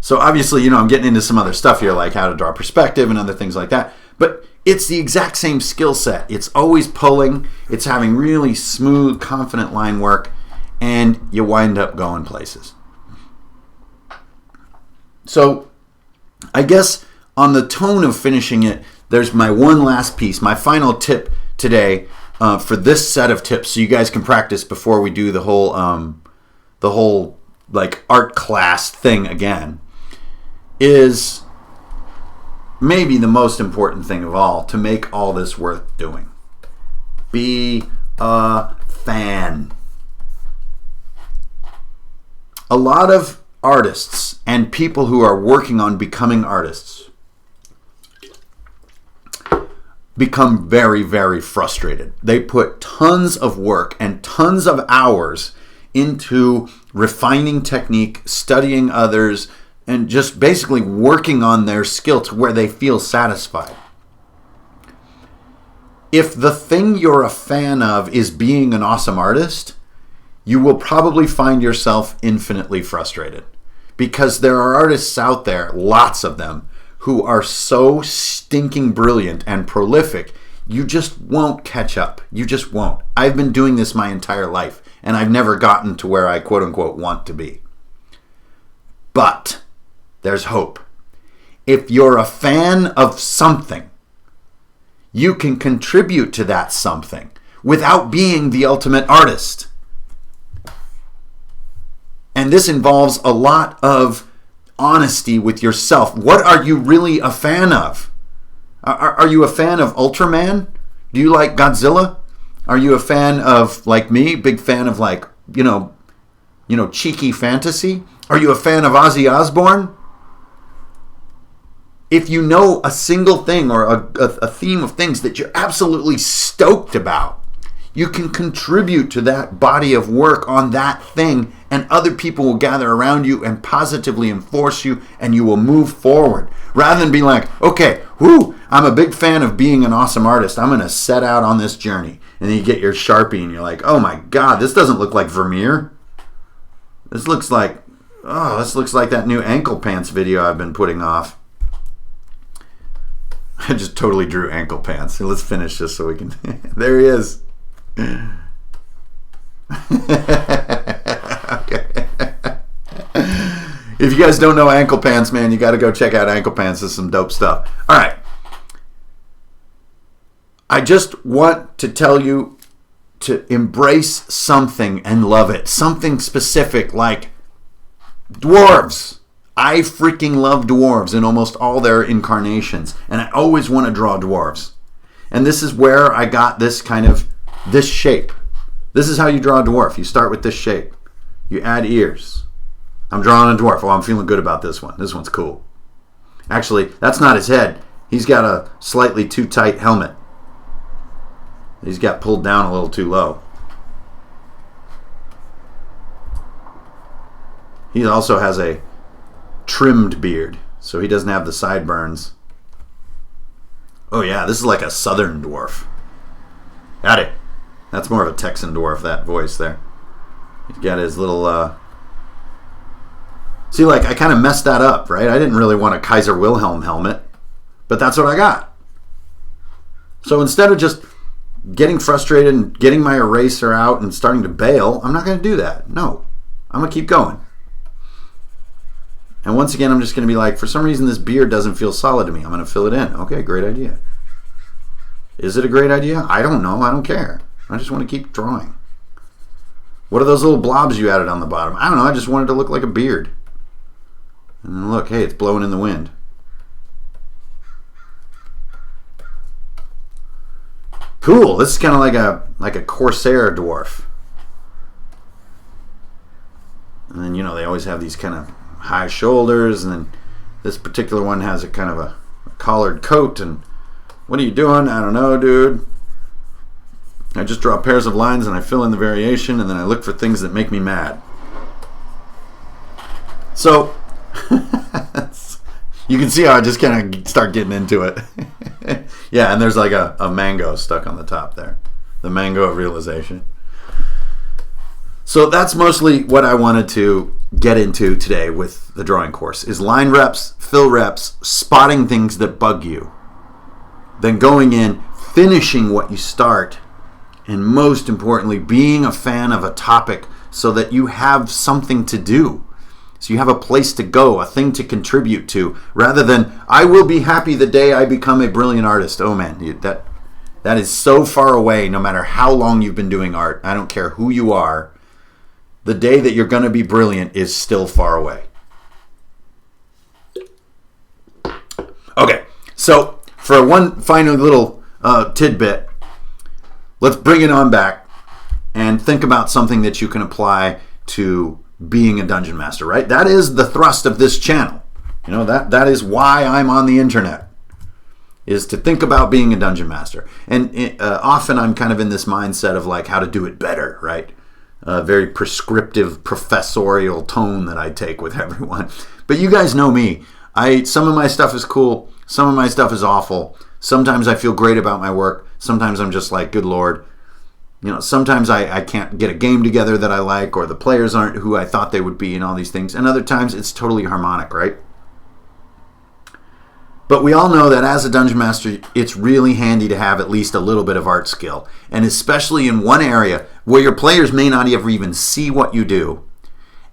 So obviously, I'm getting into some other stuff here, like how to draw perspective and other things like that. But it's the exact same skill set. It's always pulling. It's having really smooth, confident line work. And you wind up going places. So I guess on the tone of finishing it, there's my one last piece, my final tip today for this set of tips, so you guys can practice before we do the whole like art class thing again, is maybe the most important thing of all to make all this worth doing. Be a fan. A lot of artists and people who are working on becoming artists become very, very frustrated. They put tons of work and tons of hours into refining technique, studying others, and just basically working on their skill to where they feel satisfied. If the thing you're a fan of is being an awesome artist, you will probably find yourself infinitely frustrated. Because there are artists out there, lots of them, who are so stinking brilliant and prolific, you just won't catch up. You just won't. I've been doing this my entire life, and I've never gotten to where I quote-unquote want to be. But there's hope. If you're a fan of something, you can contribute to that something without being the ultimate artist. And this involves a lot of honesty with yourself. What are you really a fan of? Are you a fan of Ultraman? Do you like Godzilla? Are you a fan of, like me, big fan of like, cheeky fantasy? Are you a fan of Ozzy Osbourne? If you know a single thing or a theme of things that you're absolutely stoked about, you can contribute to that body of work on that thing, and other people will gather around you and positively enforce you, and you will move forward. Rather than be like, okay, I'm a big fan of being an awesome artist. I'm going to set out on this journey. And then you get your Sharpie and you're like, oh my God, this doesn't look like Vermeer. This looks like that new ankle pants video I've been putting off. I just totally drew ankle pants. Let's finish this so we can... There he is. Okay. If you guys don't know ankle pants, man, you got to go check out ankle pants. This is some dope stuff. All right. I just want to tell you to embrace something and love it. Something specific like dwarves. I freaking love dwarves in almost all their incarnations. And I always want to draw dwarves. And this is where I got this shape. This is how you draw a dwarf. You start with this shape. You add ears. I'm drawing a dwarf. Oh, I'm feeling good about this one. This one's cool. Actually, that's not his head. He's got a slightly too tight helmet. He's got pulled down a little too low. He also has a trimmed beard, so he doesn't have the sideburns. Oh yeah, this is like a southern dwarf. Got it. That's more of a Texan dwarf, that voice there. He's got his little... See, like, I kind of messed that up, right? I didn't really want a Kaiser Wilhelm helmet, but that's what I got. So instead of just getting frustrated and getting my eraser out and starting to bail, I'm not going to do that. No. I'm going to keep going. And once again, I'm just going to be like, for some reason, this beard doesn't feel solid to me. I'm going to fill it in. Okay, great idea. Is it a great idea? I don't know. I don't care. I just want to keep drawing. What are those little blobs you added on the bottom? I don't know. I just wanted to look like a beard. And then look, hey, it's blowing in the wind. Cool. This is kind of like a Corsair dwarf. And then, they always have these kind of high shoulders, and then this particular one has a kind of a collared coat. And what are you doing? I don't know, dude. I just draw pairs of lines and I fill in the variation, and then I look for things that make me mad. So you can see how I just kind of start getting into it. Yeah, and there's like a mango stuck on the top there. The mango of realization. So that's mostly what I wanted to get into today with the drawing course, is line reps, fill reps, spotting things that bug you, then going in, finishing what you start, and most importantly, being a fan of a topic so that you have something to do. So you have a place to go, a thing to contribute to, rather than, I will be happy the day I become a brilliant artist. Oh man, that is so far away, no matter how long you've been doing art. I don't care who you are. The day that you're going to be brilliant is still far away. Okay, so for one final little tidbit, let's bring it on back and think about something that you can apply to being a dungeon master, right? That is the thrust of this channel. You know, that is why I'm on the internet, is to think about being a dungeon master. And often I'm kind of in this mindset of like how to do it better, right? A very prescriptive, professorial tone that I take with everyone. But you guys know me. Some of my stuff is cool. Some of my stuff is awful. Sometimes I feel great about my work. Sometimes I'm just like, good Lord. You know, sometimes I can't get a game together that I like, or the players aren't who I thought they would be, and all these things. And other times it's totally harmonic, right? But we all know that as a dungeon master, it's really handy to have at least a little bit of art skill. And especially in one area where your players may not ever even see what you do.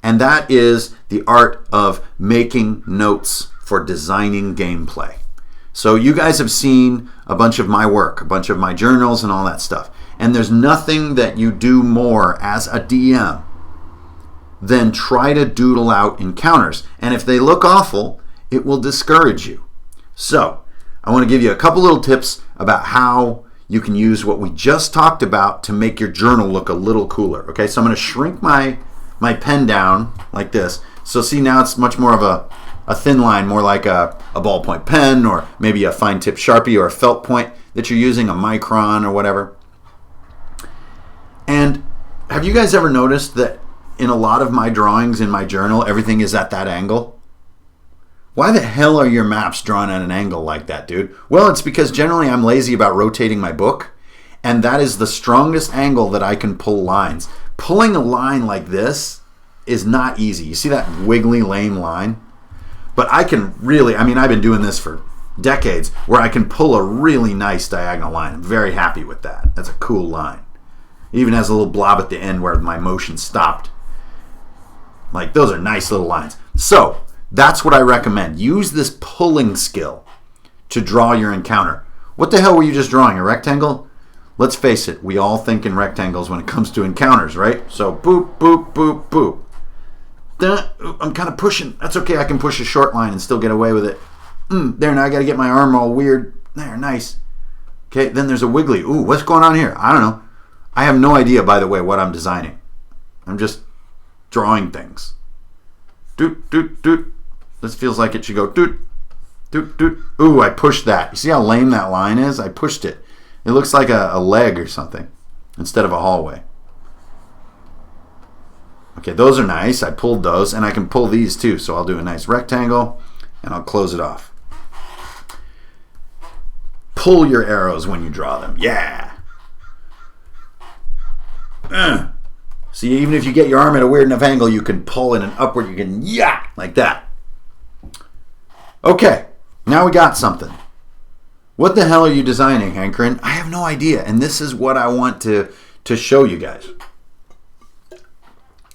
And that is the art of making notes for designing gameplay. So you guys have seen a bunch of my work, a bunch of my journals and all that stuff. And there's nothing that you do more as a DM than try to doodle out encounters. And if they look awful, it will discourage you. So, I want to give you a couple little tips about how you can use what we just talked about to make your journal look a little cooler. Okay, so I'm going to shrink my pen down like this. So see, now it's much more of a thin line, more like a ballpoint pen, or maybe a fine tip Sharpie or a felt point that you're using, a micron or whatever. And have you guys ever noticed that in a lot of my drawings in my journal, everything is at that angle? Why the hell are your maps drawn at an angle like that, dude? Well, it's because generally I'm lazy about rotating my book, and that is the strongest angle that I can pull lines. Pulling a line like this is not easy. You see that wiggly, lame line? But I can really, I've been doing this for decades, where I can pull a really nice diagonal line. I'm very happy with that. That's a cool line. It even has a little blob at the end where my motion stopped. Like, those are nice little lines. So, that's what I recommend. Use this pulling skill to draw your encounter. What the hell were you just drawing? A rectangle? Let's face it, we all think in rectangles when it comes to encounters, right? So boop, boop, boop, boop. I'm kind of pushing. That's okay, I can push a short line and still get away with it. There, now I got to get my arm all weird. There, nice. Okay, then there's a wiggly. Ooh, what's going on here? I don't know. I have no idea, by the way, what I'm designing. I'm just drawing things. Doot, doot, doot. This feels like it should go doot, doot, doot. Ooh, I pushed that. You see how lame that line is? I pushed it. It looks like a leg or something instead of a hallway. Okay, those are nice. I pulled those, and I can pull these too. So I'll do a nice rectangle, and I'll close it off. Pull your arrows when you draw them. Yeah. See, even if you get your arm at a weird enough angle, you can pull in an upward. You can, yeah, like that. Okay, now we got something. What the hell are you designing, Hankerin? I have no idea, and this is what I want to show you guys.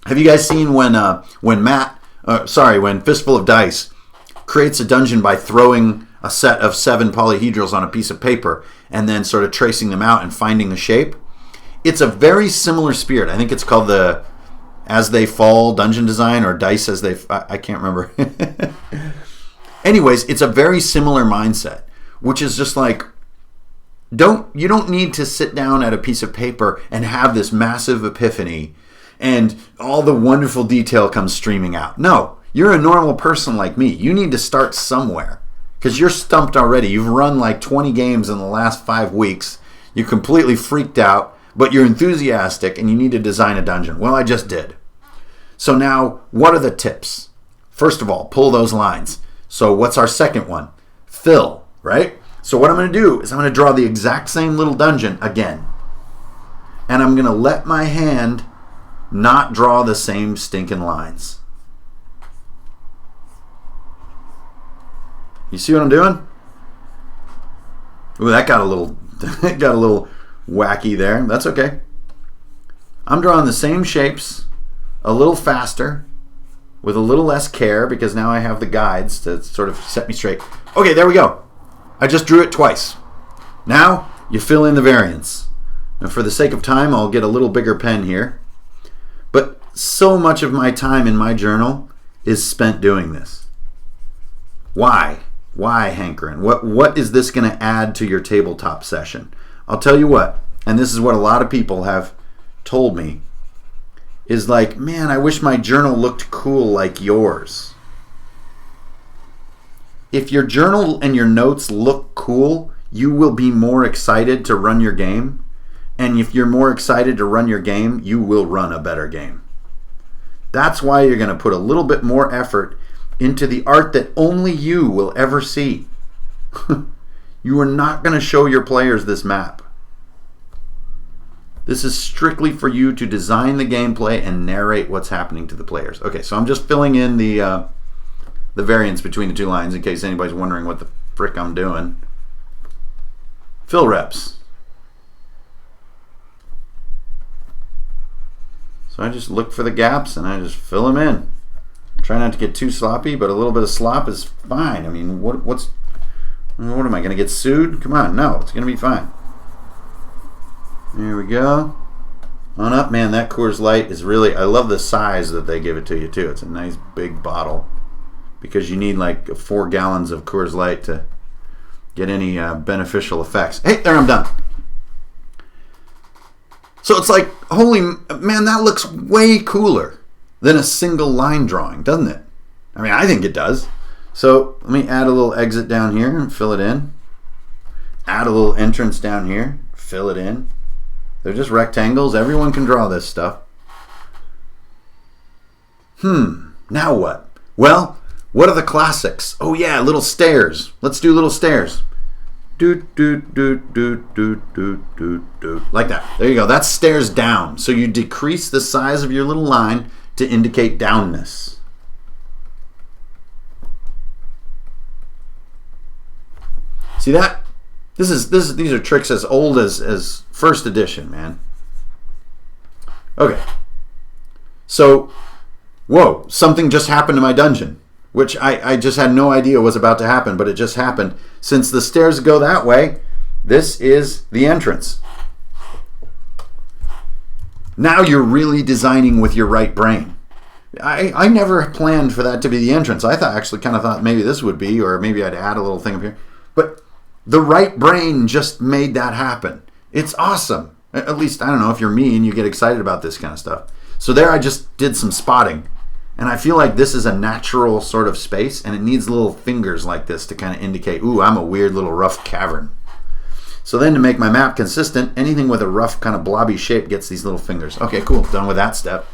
Have you guys seen when Fistful of Dice creates a dungeon by throwing a set of 7 polyhedrals on a piece of paper and then sort of tracing them out and finding the shape? It's a very similar spirit. I think it's called the As They Fall dungeon design, or Dice as They... I can't remember. Anyways, it's a very similar mindset, which is just like, you don't need to sit down at a piece of paper and have this massive epiphany and all the wonderful detail comes streaming out. No, you're a normal person like me. You need to start somewhere because you're stumped already. You've run like 20 games in the last 5 weeks. You're completely freaked out, but you're enthusiastic and you need to design a dungeon. Well, I just did. So now, what are the tips? First of all, pull those lines. So what's our second one? Fill, right? So what I'm going to do is I'm going to draw the exact same little dungeon again. And I'm going to let my hand not draw the same stinking lines. You see what I'm doing? Ooh, that got a little wacky there. That's okay. I'm drawing the same shapes a little faster with a little less care because now I have the guides to sort of set me straight. Okay, there we go. I just drew it twice. Now you fill in the variance. Now for the sake of time, I'll get a little bigger pen here. But so much of my time in my journal is spent doing this. Why? Why hankering? What is this going to add to your tabletop session? I'll tell you what, and this is what a lot of people have told me, is like, man, I wish my journal looked cool like yours. If your journal and your notes look cool, you will be more excited to run your game. And if you're more excited to run your game, you will run a better game. That's why you're going to put a little bit more effort into the art that only you will ever see. You are not going to show your players this map. This is strictly for you to design the gameplay and narrate what's happening to the players. Okay, so I'm just filling in the variance between the two lines in case anybody's wondering what the frick I'm doing. Fill reps. So I just look for the gaps and I just fill them in. Try not to get too sloppy, but a little bit of slop is fine. I mean, what am I going to get sued? Come on, no, it's going to be fine. There we go. On up, man, that Coors Light is really, I love the size that they give it to you too. It's a nice big bottle because you need like 4 gallons of Coors Light to get any beneficial effects. Hey, there, I'm done. So it's like, holy man, that looks way cooler than a single line drawing, doesn't it? I mean, I think it does. So let me add a little exit down here and fill it in. Add a little entrance down here, fill it in. They're just rectangles. Everyone can draw this stuff. Now what? Well, what are the classics? Oh yeah, little stairs. Let's do little stairs. Doot, doot, doot, doot, doot, doot, doot, doot. Like that. There you go. That's stairs down. So you decrease the size of your little line to indicate downness. See that? These are tricks as old as first edition, man. Okay. So, whoa, something just happened to my dungeon, which I just had no idea was about to happen, but it just happened. Since the stairs go that way, this is the entrance. Now you're really designing with your right brain. I never planned for that to be the entrance. I actually kind of thought maybe this would be, or maybe I'd add a little thing up here. But the right brain just made that happen. It's awesome. At least, I don't know, if you're me and you get excited about this kind of stuff. So there I just did some spotting. And I feel like this is a natural sort of space, and it needs little fingers like this to kind of indicate, ooh, I'm a weird little rough cavern. So then to make my map consistent, anything with a rough kind of blobby shape gets these little fingers. Okay, cool. Done with that step.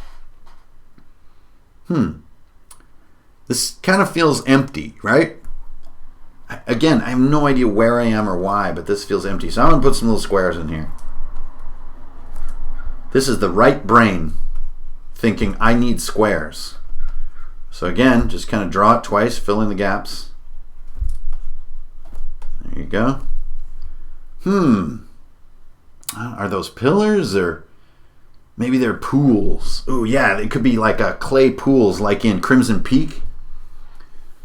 This kind of feels empty, right? Again, I have no idea where I am or why, but this feels empty. So I'm going to put some little squares in here. This is the right brain thinking I need squares. So again, just kind of draw it twice, fill in the gaps. There you go. Are those pillars, or maybe they're pools? Oh yeah, it could be like a clay pools like in Crimson Peak.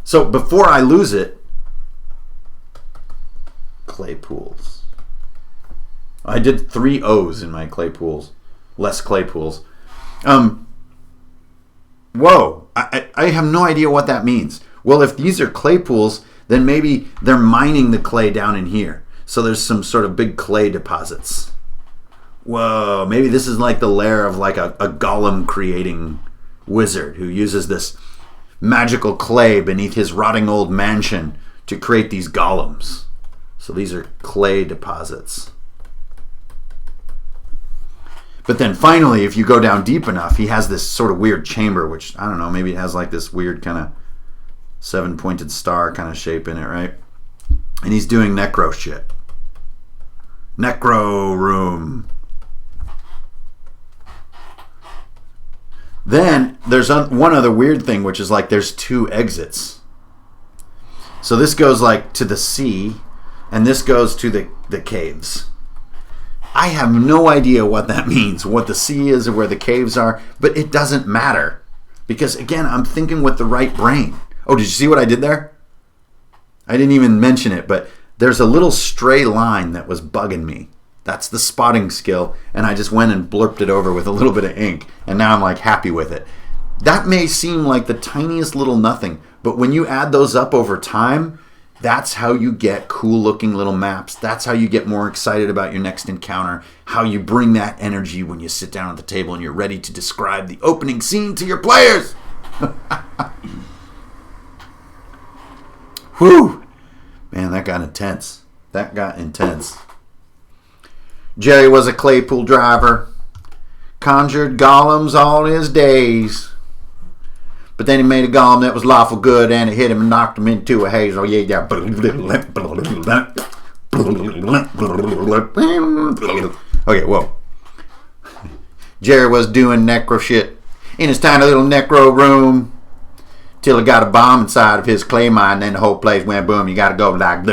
So before I lose it, clay pools. I did 3 O's in my clay pools. Less clay pools. Whoa, I have no idea what that means. Well, if these are clay pools, then maybe they're mining the clay down in here. So there's some sort of big clay deposits. Whoa, maybe this is like the lair of like a golem creating wizard who uses this magical clay beneath his rotting old mansion to create these golems. So these are clay deposits. But then finally, if you go down deep enough, he has this sort of weird chamber, which, I don't know, maybe it has like this weird kind of 7-pointed star kind of shape in it, right? And he's doing necro shit. Necro room. Then there's one other weird thing, which is like there's 2 exits. So this goes like to the sea, and this goes to the caves. I have no idea what that means, what the sea is or where the caves are, but it doesn't matter. Because again, I'm thinking with the right brain. Oh, did you see what I did there? I didn't even mention it, but there's a little stray line that was bugging me. That's the spotting skill, and I just went and blurped it over with a little bit of ink, and now I'm like happy with it. That may seem like the tiniest little nothing, but when you add those up over time, that's how you get cool looking little maps. That's how you get more excited about your next encounter, how you bring that energy when you sit down at the table and you're ready to describe the opening scene to your players. Whew. Man, that got intense. Jerry was a Claypool driver, conjured golems all his days. But then he made a golem that was lawful good, and it hit him and knocked him into a haze. Oh, yeah. Okay, whoa. Jerry was doing necro shit in his tiny little necro room till he got a bomb inside of his clay mine, and then the whole place went boom. You gotta go like...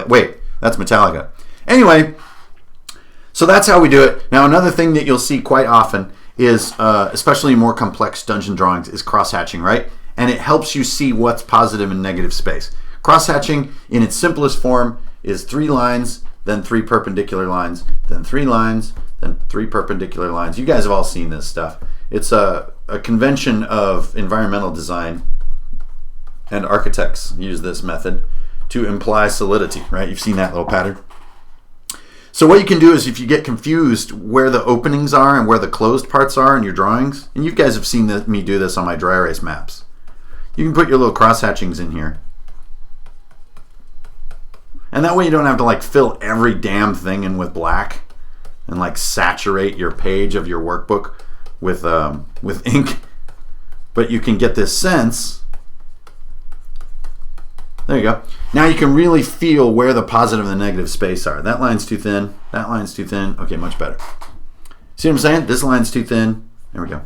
Wait, that's Metallica. Anyway, so that's how we do it. Now, another thing that you'll see quite often is, especially in more complex dungeon drawings, is cross-hatching, right? And it helps you see what's positive and negative space. Cross-hatching, in its simplest form, is 3 lines, then 3 perpendicular lines, then 3 lines, then 3 perpendicular lines. You guys have all seen this stuff. It's a convention of environmental design, and architects use this method to imply solidity, right? You've seen that little pattern. So what you can do is, if you get confused where the openings are and where the closed parts are in your drawings, and you guys have seen me do this on my dry erase maps, you can put your little cross hatchings in here. And that way you don't have to like fill every damn thing in with black and like saturate your page of your workbook with ink. But you can get this sense. There you go. Now you can really feel where the positive and the negative space are. That line's too thin. That line's too thin. Okay, much better. See what I'm saying? This line's too thin. There we go.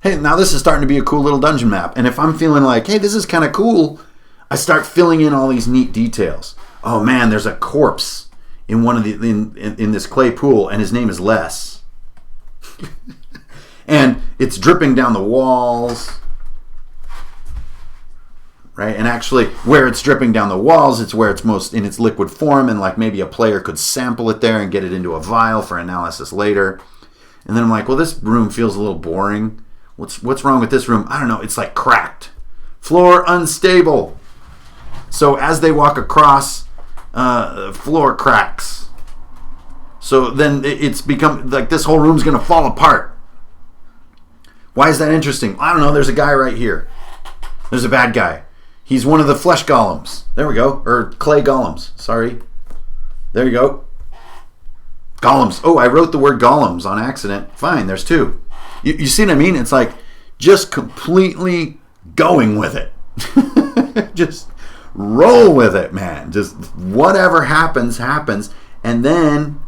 Hey, now this is starting to be a cool little dungeon map. And if I'm feeling like, hey, this is kind of cool, I start filling in all these neat details. Oh man, there's a corpse in one of the in this clay pool, and his name is Les. And it's dripping down the walls. Right? And actually, where it's dripping down the walls, it's where it's most in its liquid form, and like maybe a player could sample it there and get it into a vial for analysis later. And then I'm like, well, this room feels a little boring. What's wrong with this room? I don't know. It's like cracked. Floor unstable. So as they walk across, floor cracks. So then it's become like this whole room's going to fall apart. Why is that interesting? I don't know. There's a guy right here. There's a bad guy. He's one of the flesh golems. There we go. Or clay golems. Sorry. There you go. Golems. Oh, I wrote the word golems on accident. Fine, there's 2. You see what I mean? It's like just completely going with it. Just roll with it, man. Just whatever happens, happens. And then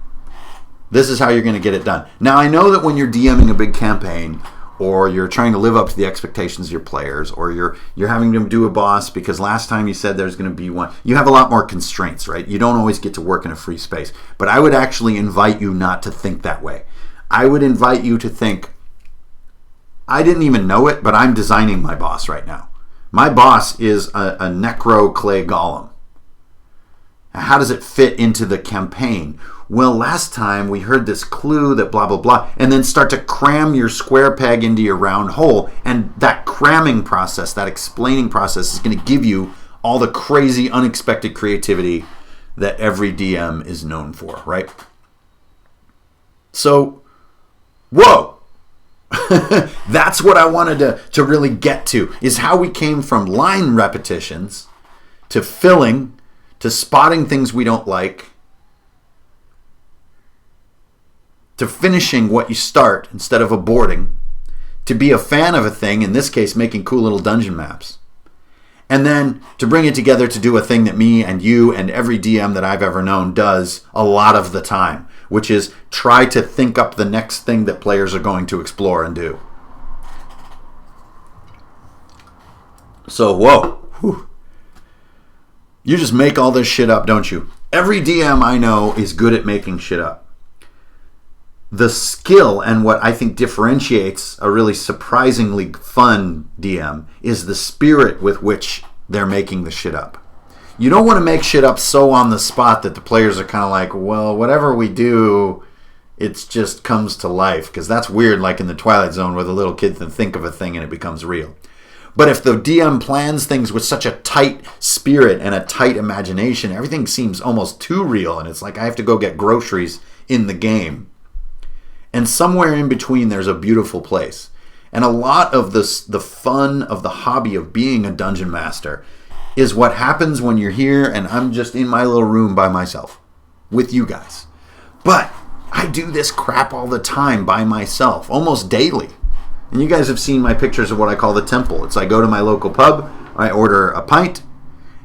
this is how you're going to get it done. Now, I know that when you're DMing a big campaign, or you're trying to live up to the expectations of your players, or you're having them do a boss because last time you said there's going to be one. You have a lot more constraints, right? You don't always get to work in a free space. But I would actually invite you not to think that way. I would invite you to think, I didn't even know it, but I'm designing my boss right now. My boss is a necro clay golem. How does it fit into the campaign? Well, last time we heard this clue that blah, blah, blah, and then start to cram your square peg into your round hole. And that cramming process, that explaining process is going to give you all the crazy, unexpected creativity that every DM is known for, right? So, whoa! That's what I wanted to really get to, is how we came from line repetitions to filling, to spotting things we don't like, to finishing what you start instead of aborting, to be a fan of a thing, in this case making cool little dungeon maps. And then to bring it together to do a thing that me and you and every DM that I've ever known does a lot of the time, which is try to think up the next thing that players are going to explore and do. So, whoa. Whew. You just make all this shit up, don't you? Every DM I know is good at making shit up. The skill and what I think differentiates a really surprisingly fun DM is the spirit with which they're making the shit up. You don't want to make shit up so on the spot that the players are kind of like, well, whatever we do, it just comes to life. Because that's weird, like in the Twilight Zone where the little kids can think of a thing and it becomes real. But if the DM plans things with such a tight spirit and a tight imagination, everything seems almost too real. And it's like I have to go get groceries in the game. And somewhere in between, there's a beautiful place. And a lot of the fun of the hobby of being a dungeon master is what happens when you're here and I'm just in my little room by myself with you guys. But I do this crap all the time by myself, almost daily. And you guys have seen my pictures of what I call the temple. It's I go to my local pub, I order a pint,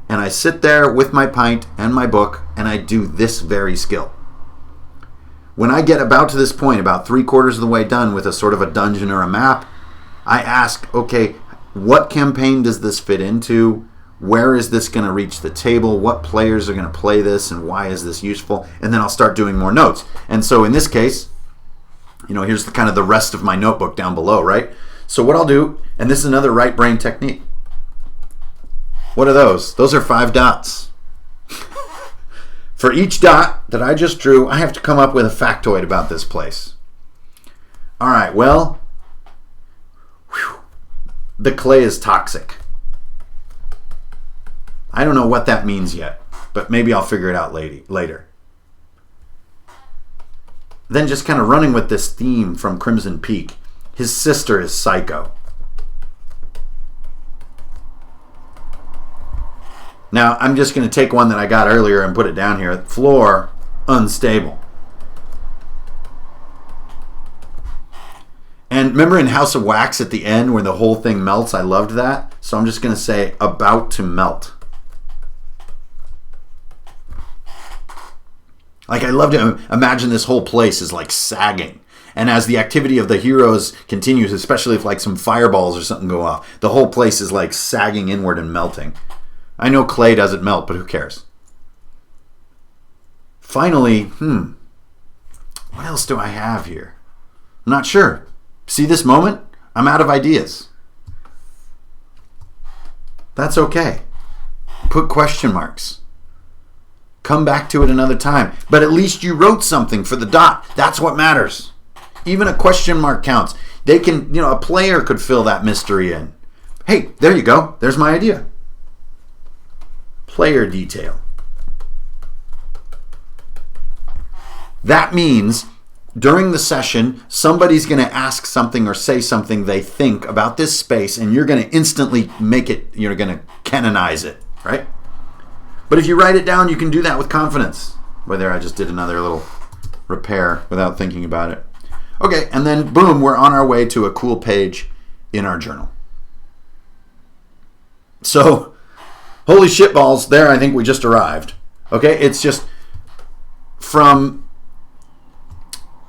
and I sit there with my pint and my book, and I do this very skill. When I get about to this point, about 3/4 of the way done with a sort of a dungeon or a map, I ask, okay, what campaign does this fit into? Where is this going to reach the table? What players are going to play this? And why is this useful? And then I'll start doing more notes. And so in this case, here's the kind of the rest of my notebook down below, right? So what I'll do, and this is another right brain technique. What are those? Those are 5 dots. For each dot that I just drew, I have to come up with a factoid about this place. All right, well, the clay is toxic. I don't know what that means yet, but maybe I'll figure it out later. Then just kind of running with this theme from Crimson Peak. His sister is psycho. Now, I'm just going to take one that I got earlier and put it down here. Floor, unstable. And remember in House of Wax at the end where the whole thing melts? I loved that. So I'm just going to say about to melt. Like I love to imagine this whole place is like sagging. And as the activity of the heroes continues, especially if like some fireballs or something go off, the whole place is like sagging inward and melting. I know clay doesn't melt, but who cares? Finally, what else do I have here? I'm not sure. See this moment? I'm out of ideas. That's okay. Put question marks. Come back to it another time. But at least you wrote something for the dot. That's what matters. Even a question mark counts. They can, a player could fill that mystery in. Hey, there you go. There's my idea. Player detail. That means during the session, somebody's going to ask something or say something they think about this space, and you're going to instantly make it, you're going to canonize it, right? But if you write it down, you can do that with confidence. Well, there I just did another little repair without thinking about it. Okay, and then boom, we're on our way to a cool page in our journal. So, holy shitballs, there I think we just arrived. Okay, it's just from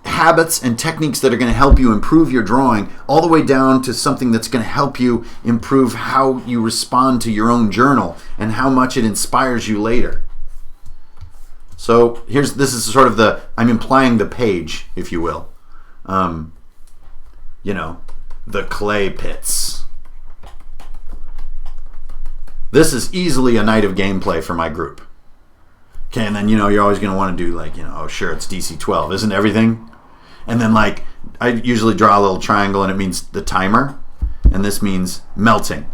habits and techniques that are going to help you improve your drawing all the way down to something that's going to help you improve how you respond to your own journal and how much it inspires you later. So this is sort of I'm implying the page, if you will. The clay pits. This is easily a night of gameplay for my group. Okay, and then, you're always going to want to do oh, sure, it's DC 12, isn't everything? And then, I usually draw a little triangle, and it means the timer. And this means melting.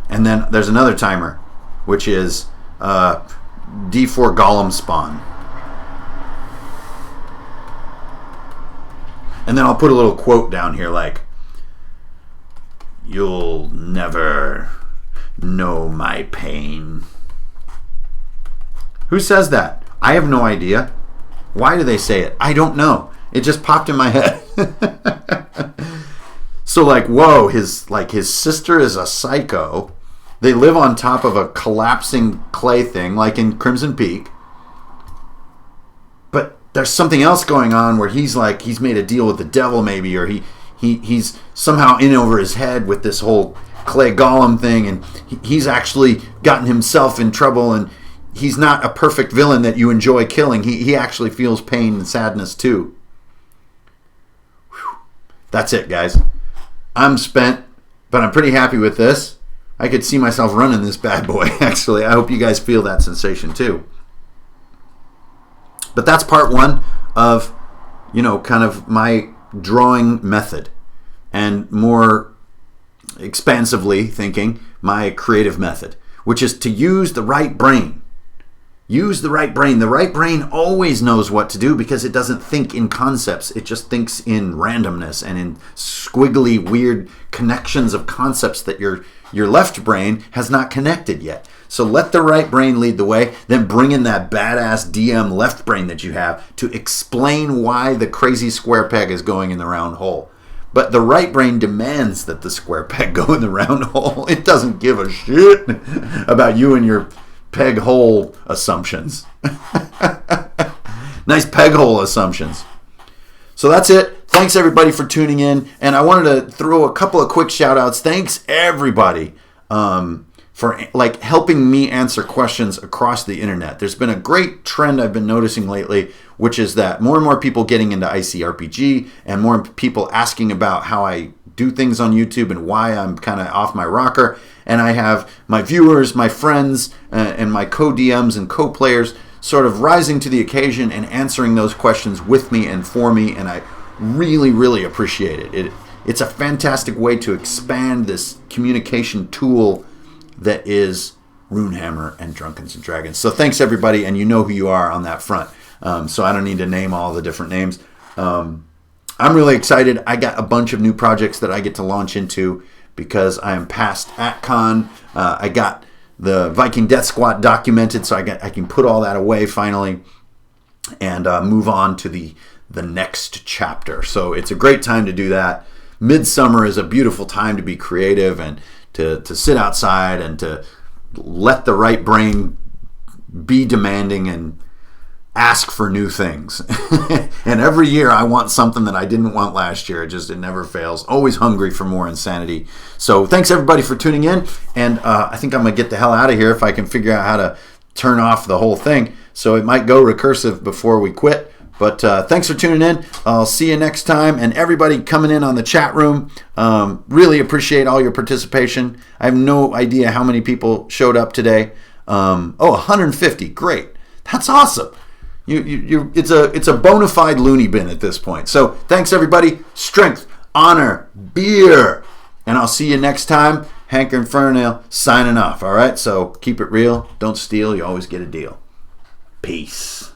And then there's another timer, which is D4 Golem spawn. And then I'll put a little quote down here you'll never know my pain. Who says that? I have no idea. Why do they say it? I don't know. It just popped in my head. So whoa, his sister is a psycho, They live on top of a collapsing clay thing, like in Crimson Peak. But there's something else going on where he's made a deal with the devil, maybe, or he's somehow in over his head with this whole clay golem thing, and he's actually gotten himself in trouble, and he's not a perfect villain that you enjoy killing. He actually feels pain and sadness too. Whew. That's it, guys. I'm spent, but I'm pretty happy with this. I could see myself running this bad boy, actually. I hope you guys feel that sensation too. But that's part one of, kind of my drawing method, and more expansively thinking, my creative method, which is to use the right brain. Use the right brain. The right brain always knows what to do because it doesn't think in concepts. It just thinks in randomness and in squiggly, weird connections of concepts that your left brain has not connected yet. So let the right brain lead the way, then bring in that badass DM left brain that you have to explain why the crazy square peg is going in the round hole. But the right brain demands that the square peg go in the round hole. It doesn't give a shit about you and your peg hole assumptions. Nice peg hole assumptions. So that's it. Thanks everybody for tuning in. And I wanted to throw a couple of quick shout outs. Thanks everybody for helping me answer questions across the internet. There's been a great trend I've been noticing lately, which is that more and more people getting into ICRPG and more people asking about how I do things on YouTube and why I'm kind of off my rocker. And I have my viewers, my friends, and my co-DMs and co-players sort of rising to the occasion and answering those questions with me and for me, and I really, really appreciate it. It's a fantastic way to expand this communication tool that is Runehammer and Drunkards and Dragons. So thanks everybody, and you know who you are on that front. So I don't need to name all the different names. I'm really excited. I got a bunch of new projects that I get to launch into because I am past AtCon. I got the Viking Death Squat documented, so I can put all that away finally and move on to the next chapter. So it's a great time to do that. Midsummer is a beautiful time to be creative and to sit outside and to let the right brain be demanding and ask for new things. And every year I want something that I didn't want last year. It never fails. Always hungry for more insanity. So thanks everybody for tuning in. And I think I'm going to get the hell out of here if I can figure out how to turn off the whole thing. So it might go recursive before we quit. But thanks for tuning in. I'll see you next time. And everybody coming in on the chat room, really appreciate all your participation. I have no idea how many people showed up today. 150. Great. That's awesome. It's a bona fide loony bin at this point. So thanks everybody. Strength, honor, beer. And I'll see you next time. Hank Infernal signing off. All right. So keep it real. Don't steal. You always get a deal. Peace.